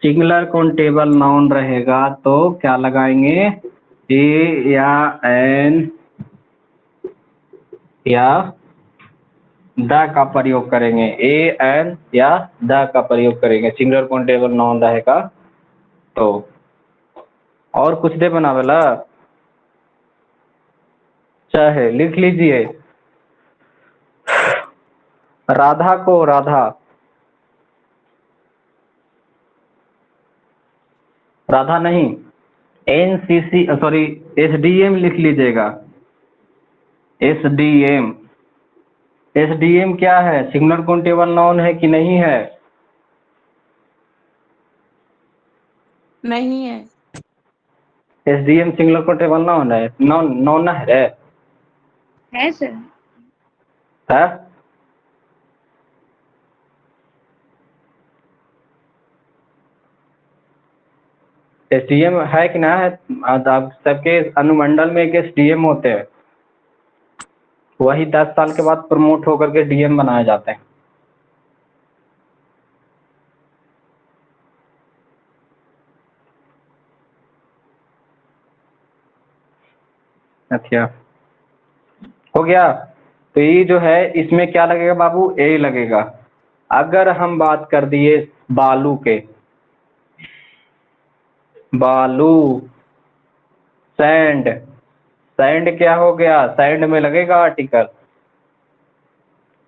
सिंगुलर काउंटेबल नाउन रहेगा तो क्या लगाएंगे, ए या एन या द का प्रयोग करेंगे, ए एन या द का प्रयोग करेंगे। सिंगुलर काउंटेबल नाउन रहेगा तो। और कुछ दे बनावेला चाहे लिख लीजिए, राधा को राधा नहीं, एनसीसी सॉरी एसडीएम लिख लीजिएगा। एसडीएम क्या है, सिंगुलर काउंटेबल नाउन है कि नहीं है? नहीं है। SDM सिंगुलर काउंटेबल नाउन है, नाउन है सर। है? SDM है कि ना है? आप सबके अनुमंडल में एक SDM होते हैं, वही 10 साल के बाद प्रमोट होकर के DM बनाए जाते हैं। अच्छा, हो गया। तो ये जो है इसमें क्या लगेगा बाबू? ए लगेगा। अगर हम बात कर दिए बालू के, बालू, सैंड, सैंड क्या हो गया? सैंड में लगेगा आर्टिकल?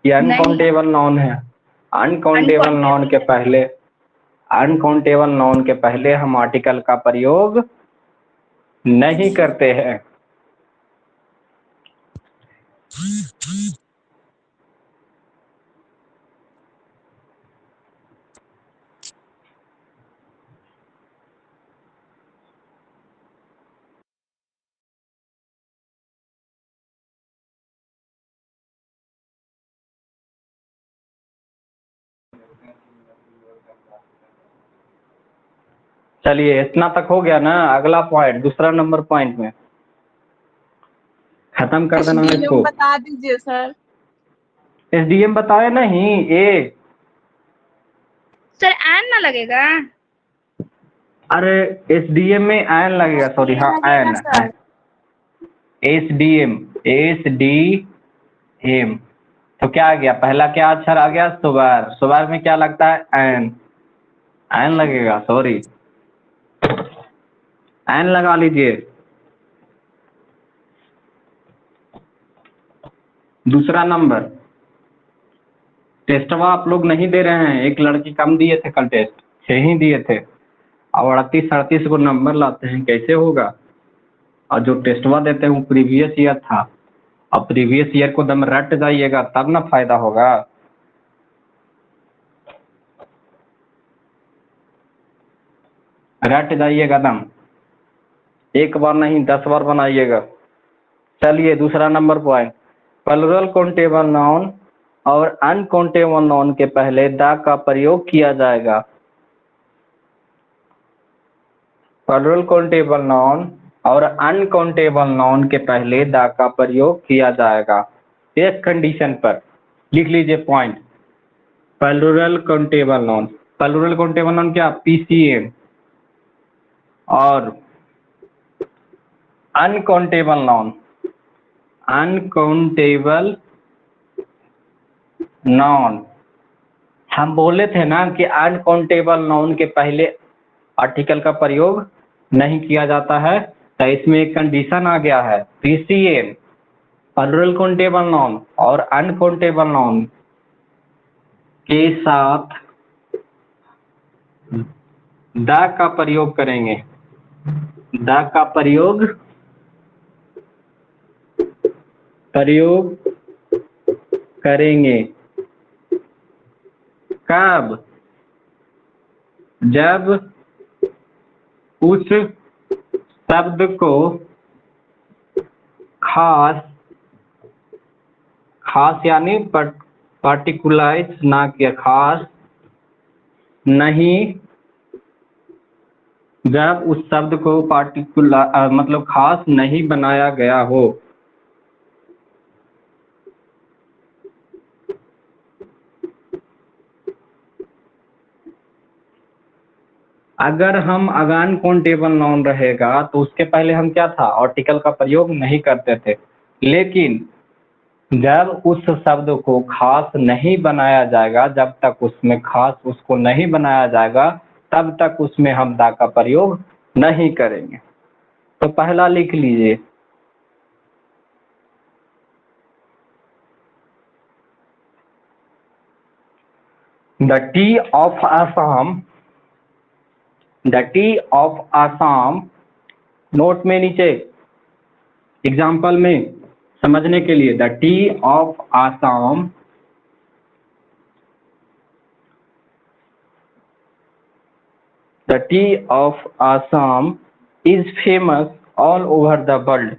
ये अनकाउंटेबल नाउन है। अनकाउंटेबल नाउन के पहले, अनकाउंटेबल नाउन के पहले हम आर्टिकल का प्रयोग नहीं करते हैं। चलिए इतना तक हो गया ना। अगला पॉइंट, दूसरा नंबर पॉइंट में खत्म कर देना है इसको। SDM बता दीजिए सर। SDM बताया नहीं, ए। सर एन ना लगेगा? अरे SDM में एन लगेगा, सॉरी, हाँ एन, SDM, SDM। तो क्या आ गया? पहला क्या अक्षर आ गया? सुबार। सुबार में क्या लगता है? एन, एन लगेगा, सॉरी, एन लगा लीजिए। दूसरा नंबर, टेस्टवा आप लोग नहीं दे रहे हैं। एक लड़की कम दिए थे कल टेस्ट, 6 ही दिए थे। अब 38-38 को नंबर लाते हैं, कैसे होगा? और जो टेस्टवा देते हैं वो प्रीवियस ईयर था। अब प्रीवियस ईयर को दम रट जाइएगा तब ना फायदा होगा। रट जाइएगा दम, एक बार नहीं 10 बार बनाइएगा। चलिए दूसरा number point, plural countable noun और अनकाउंटेबल नाउन के पहले द का प्रयोग किया जाएगा। प्लुरल काउंटेबल नाउन और अनकाउंटेबल नाउन के पहले द का प्रयोग किया जाएगा। एक कंडीशन पर लिख लीजिए point, plural countable noun. Plural countable noun क्या? PCM। और अनकाउंटेबल नाउन, अनकाउंटेबल नाउन, हम बोले थे ना कि अनकाउंटेबल नाउन के पहले आर्टिकल का प्रयोग नहीं किया जाता है। तो इसमें एक कंडीशन आ गया है, PCM, प्लुरल काउंटेबल नाउन और अनकाउंटेबल नाउन के साथ द का प्रयोग करेंगे। द का प्रयोग करेंगे कब? जब उस शब्द को खास यानी पार्टिकुलराइज ना किया, खास नहीं, जब उस शब्द को पार्टिकुलर मतलब खास नहीं बनाया गया हो। अगर हम अनकाउंटेबल नाउन रहेगा तो उसके पहले हम क्या था? आर्टिकल का प्रयोग नहीं करते थे। लेकिन जब उस शब्द को खास नहीं बनाया जाएगा, जब तक उसमें खास उसको नहीं बनाया जाएगा तब तक उसमें हम द का प्रयोग नहीं करेंगे। तो पहला लिख लीजिए, the T of Assam, the T of Assam. Note में नीचे एग्जाम्पल में समझने के लिए, the T of Assam, the T of Assam is famous all over the world.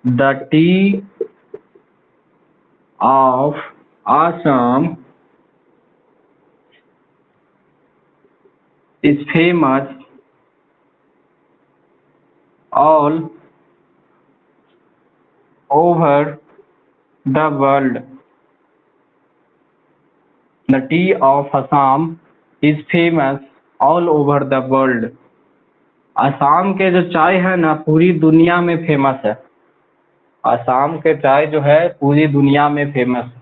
The tea of Assam is famous all over the world. The tea of Assam is famous all over the world. Assam के जो चाय है ना पूरी दुनिया में famous है। असम के चाय जो है पूरी दुनिया में फेमस है।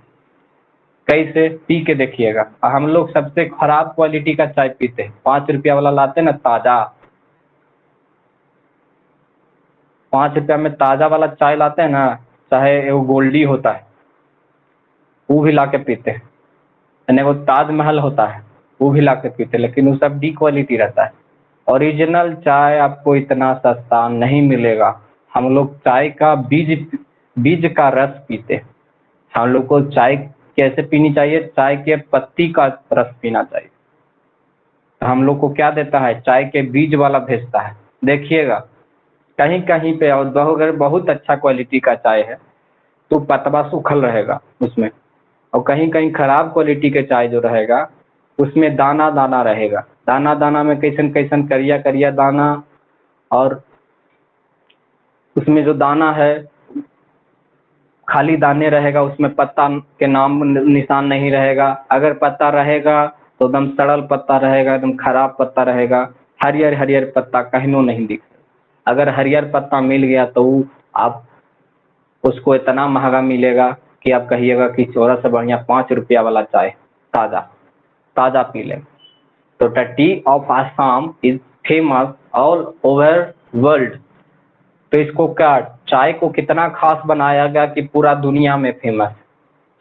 कैसे पी के देखिएगा। हम लोग सबसे खराब क्वालिटी का चाय पीते हैं। 5 रुपया वाला लाते ना ताजा, 5 रुपया में ताजा वाला चाय लाते हैं ना, चाहे वो गोल्डी होता है वो भी ला के पीते हैं, यानी वो ताजमहल होता है वो भी ला के पीते हैं, लेकिन वो सब डी क्वालिटी रहता है। ओरिजिनल चाय आपको इतना सस्ता नहीं मिलेगा। हम लोग चाय का बीज का रस पीते हैं। हम लोग को चाय कैसे पीनी चाहिए? चाय के पत्ती का रस पीना चाहिए। तो हम लोग को क्या देता है? चाय के बीज वाला भेजता है। देखिएगा कहीं कहीं पे, और बहुत अच्छा क्वालिटी का चाय है तो पतवा सूखल रहेगा उसमें, और कहीं कहीं खराब क्वालिटी के चाय जो रहेगा उसमें दाना दाना रहेगा। दाना दाना में कैसन कैसन करिया करिया दाना, और उसमें जो दाना है खाली दाने रहेगा, उसमें पत्ता के नाम निशान नहीं रहेगा। अगर पत्ता रहेगा तो एकदम सड़ल पत्ता रहेगा, एकदम खराब पत्ता रहेगा। हरियर हरियर पत्ता कहीं नहीं दिख। अगर हरियर पत्ता मिल गया तो आप उसको इतना महंगा मिलेगा कि आप कहिएगा कि चौरा से बढ़िया 5 रुपया वाला चाय ताजा ताजा पी लें। तो the T of Assam is famous all over world. तो इसको क्या, चाय को कितना खास बनाया गया कि पूरा दुनिया में फेमस।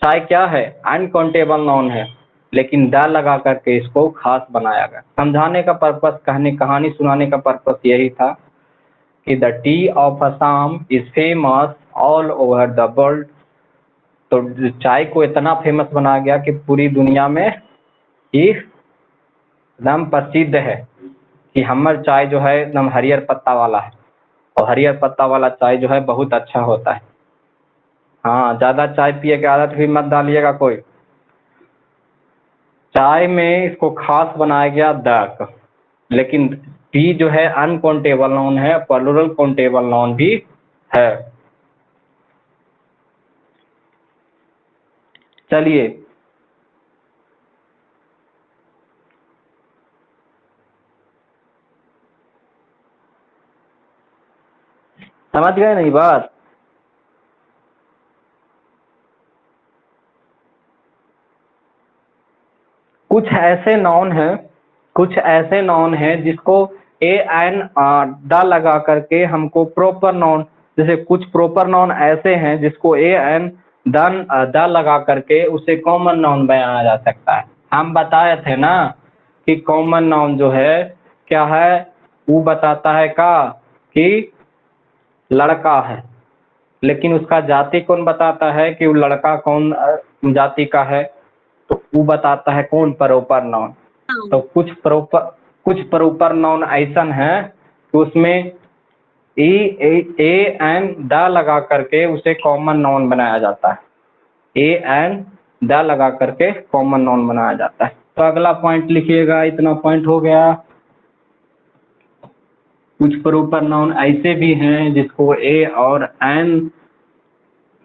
चाय क्या है? अनकाउंटेबल नाउन है, लेकिन द लगा करके इसको खास बनाया गया। समझाने का पर्पस, कहानी सुनाने का पर्पस यही था कि the T of Assam is famous all over the world. तो चाय को इतना फेमस बनाया गया कि पूरी दुनिया में एकदम प्रसिद्ध है कि हमार चाय जो है एकदम हरियर पत्ता वाला है, और हरियर पत्ता वाला चाय जो है बहुत अच्छा होता है। हाँ, ज़्यादा चाय पिए की आदत भी मत डालिएगा कोई। चाय में इसको खास बनाया गया द, लेकिन टी जो है अनकाउंटेबल नाउन है, प्लूरल काउंटेबल नाउन भी है। चलिए समझ गए नहीं बात? कुछ ऐसे नाउन हैं जिसको ए एन द लगा करके हमको प्रॉपर नाउन, जैसे कुछ प्रॉपर नाउन ऐसे हैं जिसको ए एन द लगा करके उसे कॉमन नाउन बनाया जा सकता है। हम बताए थे ना कि कॉमन नाउन जो है क्या है, वो बताता है कि लड़का है, लेकिन उसका जाति कौन बताता है कि वो लड़का कौन जाति का है? तो वो बताता है कौन? Proper noun. तो कुछ प्रॉपर नाउन ऐसा है कि उसमें ए एन द लगा करके उसे कॉमन नाउन बनाया जाता है। ए एन द लगा करके कॉमन नाउन बनाया जाता है। तो अगला पॉइंट लिखिएगा। इतना पॉइंट हो गया। कुछ प्रॉपर नाउन ऐसे भी हैं जिसको ए और एन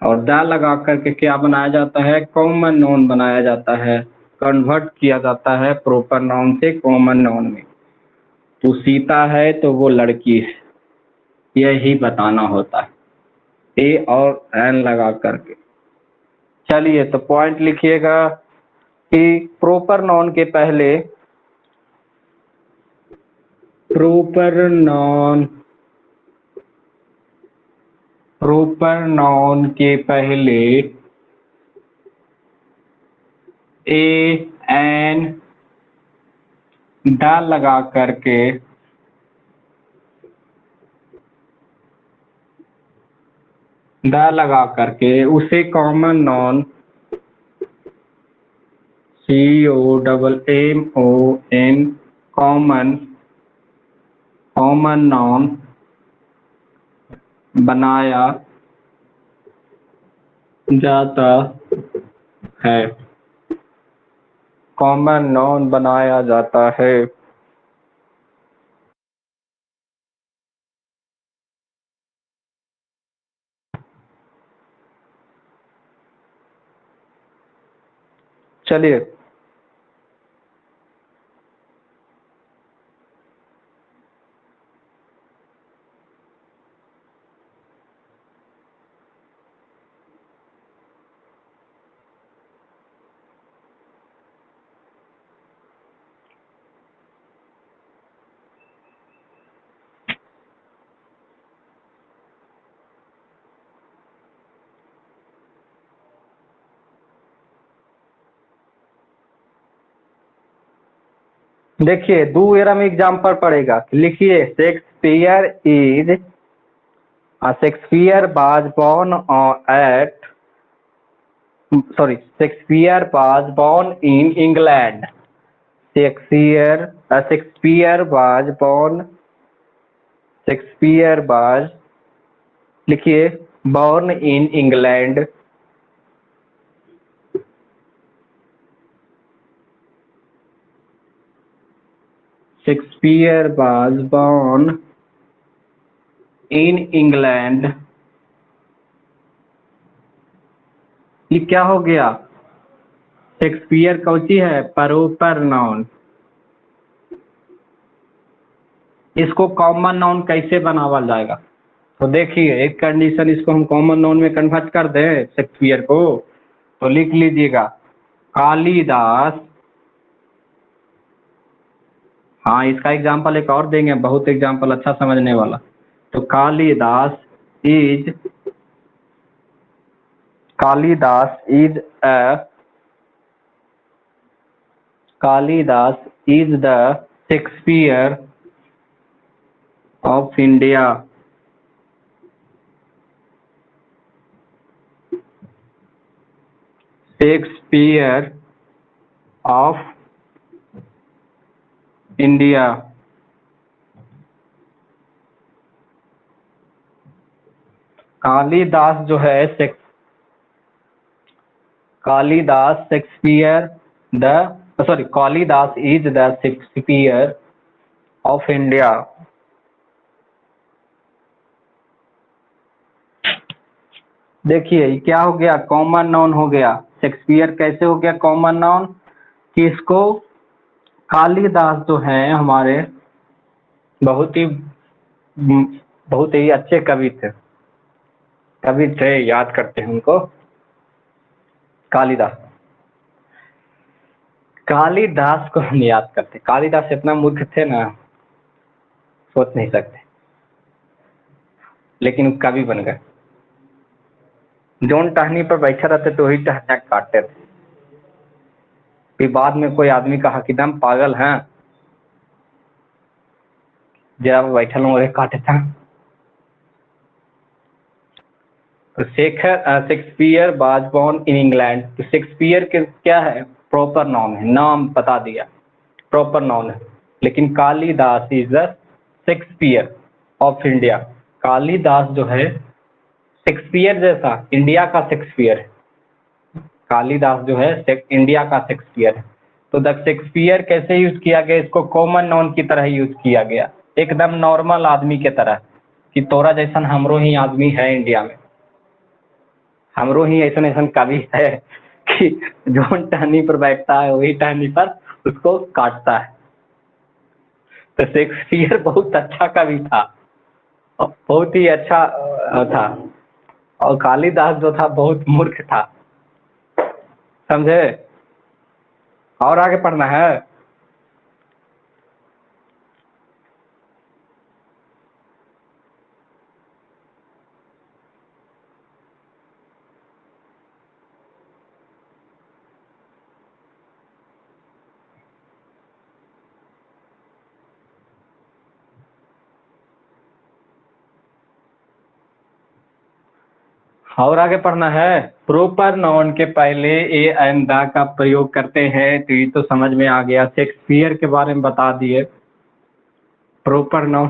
और द लगा करके क्या बनाया जाता है? कॉमन नाउन बनाया जाता है, कन्वर्ट किया जाता है प्रॉपर नाउन से कॉमन नाउन में। तो सीता है तो वो लड़की है, यही बताना होता है ए और एन लगा करके। चलिए तो पॉइंट लिखिएगा कि प्रॉपर नाउन के पहले प्रॉपर नाउन के पहले ए एन द लगा करके उसे common noun COMMON common common noun बनाया जाता है। कॉमन नाउन बनाया जाता है। चलिए देखिए दो एरा में एग्जाम्पल पड़ेगा। लिखिए Shakespeare was born at Shakespeare was born in England। Shakespeare was लिखिए born in England। Shakespeare was born in England। ये क्या हो गया? शेक्सपियर कौची है? Proper noun. इसको कॉमन नाउन कैसे बनावा जाएगा? तो देखिए एक कंडीशन, इसको हम कॉमन नाउन में कन्वर्ट कर दें शेक्सपियर को, तो लिख लीजिएगा कालिदास। हाँ इसका एग्जाम्पल एक और देंगे, बहुत एग्जाम्पल अच्छा समझने वाला। तो Kalidas is the Shakespeare of India. Shakespeare of India. Kalidas जो है Kalidas is the Shakespeare of India. देखिए ये क्या हो गया? कॉमन नाउन हो गया। शेक्सपियर कैसे हो गया कॉमन नाउन? कि इसको कालिदास जो हैं हमारे बहुत ही अच्छे कवि थे, याद करते हैं उनको। कालिदास को हम याद करते। कालिदास इतना मूर्ख थे ना, सोच नहीं सकते, लेकिन कवि बन गए। जोन टहनी पर बैठे रहते तो वही टहनियाँ काटते थे। फिर बाद में कोई आदमी कहा कि दम पागल हैं, जरा बैठल हूँ काटे था। तो Shakespeare was born in England. तो शेक्सपियर के क्या है? प्रॉपर नाउन है, नाम बता दिया, प्रॉपर नाउन है। लेकिन Kalidas is the Shakespeare of India. Kalidas जो है शेक्सपियर जैसा इंडिया का शेक्सपियर है। कालिदास जो है इंडिया का शेक्सपियर है। तो द शेक्सपियर कैसे यूज किया गया? इसको कॉमन नाउन की तरह यूज किया गया, एकदम नॉर्मल आदमी के तरह, कि तोरा जैसन हमरो ही आदमी है इंडिया में, हमरो ही ऐसा कवि है कि जो टहनी पर बैठता है वही टहनी पर उसको काटता है। तो शेक्सपियर बहुत अच्छा कवि था, बहुत ही अच्छा था, और कालिदास जो था बहुत मूर्ख था। समझे? और आगे पढ़ना है। और आगे पढ़ना है। प्रॉपर नाउन के पहले ए एंड द का प्रयोग करते हैं, तो ये तो समझ में आ गया। शेक्सपियर के बारे में बता दिए। प्रॉपर नाउन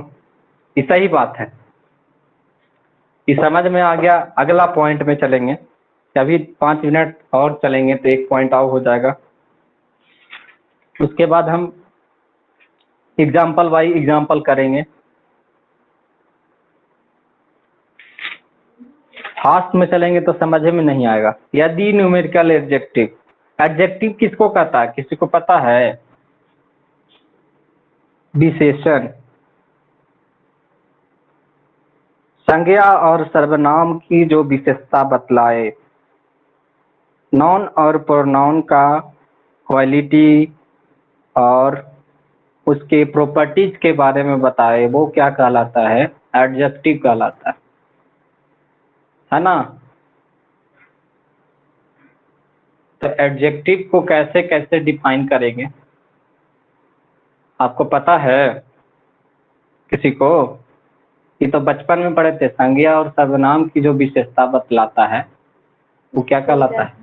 ये सही बात है। ये समझ में आ गया। अगला पॉइंट में चलेंगे। अभी 5 मिनट और चलेंगे तो एक पॉइंट आउट हो जाएगा। उसके बाद हम एग्जाम्पल बाई एग्जाम्पल करेंगे। फास्ट में चलेंगे तो समझ में नहीं आएगा। यदि न्यूमेरिकल एडजेक्टिव, एडजेक्टिव किसको कहता है, किसी को पता है? विशेषण, संज्ञा और सर्वनाम की जो विशेषता बतलाए, नाउन और प्रोनाउन का क्वालिटी और उसके प्रॉपर्टीज के बारे में बताए, वो क्या कहलाता है? एडजेक्टिव कहलाता है ना। तो एडजेक्टिव को कैसे कैसे डिफाइन करेंगे, आपको पता है किसी को? ये तो बचपन में पढ़े थे। संज्ञा और सर्वनाम की जो विशेषता बतलाता है वो क्या कहलाता है?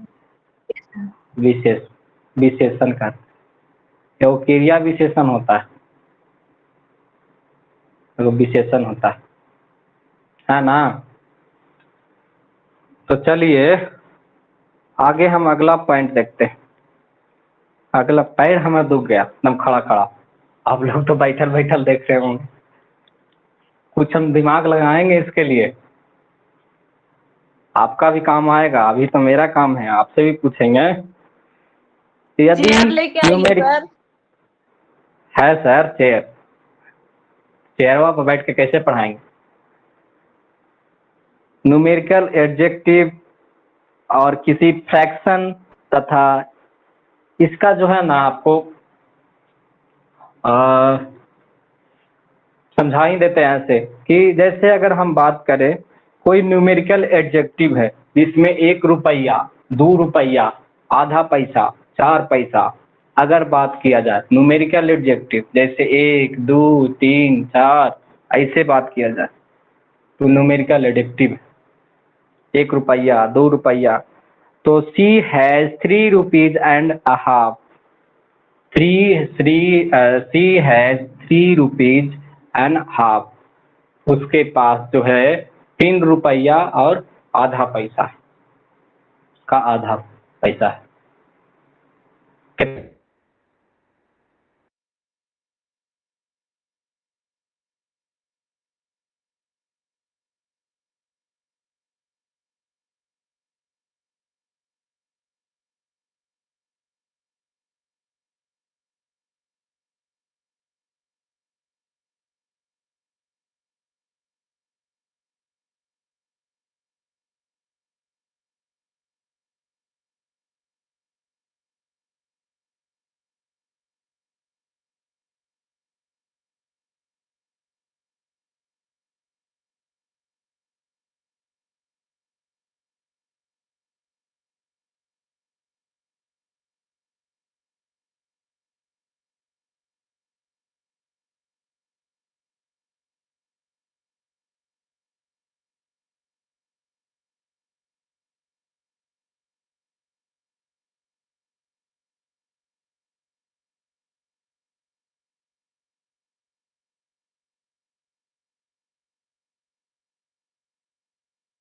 विशेषण का वो क्रिया विशेषण होता है, वो विशेषण होता है ना। तो चलिए आगे हम अगला पॉइंट देखते हैं। अगला पैर हमें दुख गया एकदम खड़ा खड़ा। आप लोग तो बैठल बैठल देख रहे होंगे। कुछ हम दिमाग लगाएंगे इसके लिए, आपका भी काम आएगा। अभी तो मेरा काम है, आपसे भी पूछेंगे। यदि चेयर लेके आइए न्यूमेरिक सर। है सर, चेयरवा पर बैठ के कैसे पढ़ाएंगे? न्यूमेरिकल एडजेक्टिव और किसी फ्रैक्शन तथा इसका जो है ना आपको समझा ही देते हैं ऐसे कि जैसे अगर हम बात करें, कोई न्यूमेरिकल एडजेक्टिव है जिसमें 1 रुपया, 2 रुपया, आधा पैसा, 4 पैसा, अगर बात किया जाए न्यूमेरिकल एडजेक्टिव जैसे 1, 2, 3, 4 ऐसे बात किया जाए तो न्यूमेरिकल एडजेक्टिव 1 रुपया, 2 रुपया। तो she has 3 rupees and a half. She has 3 rupees and half. उसके पास जो है 3 रुपया और आधा पैसा का आधा पैसा है।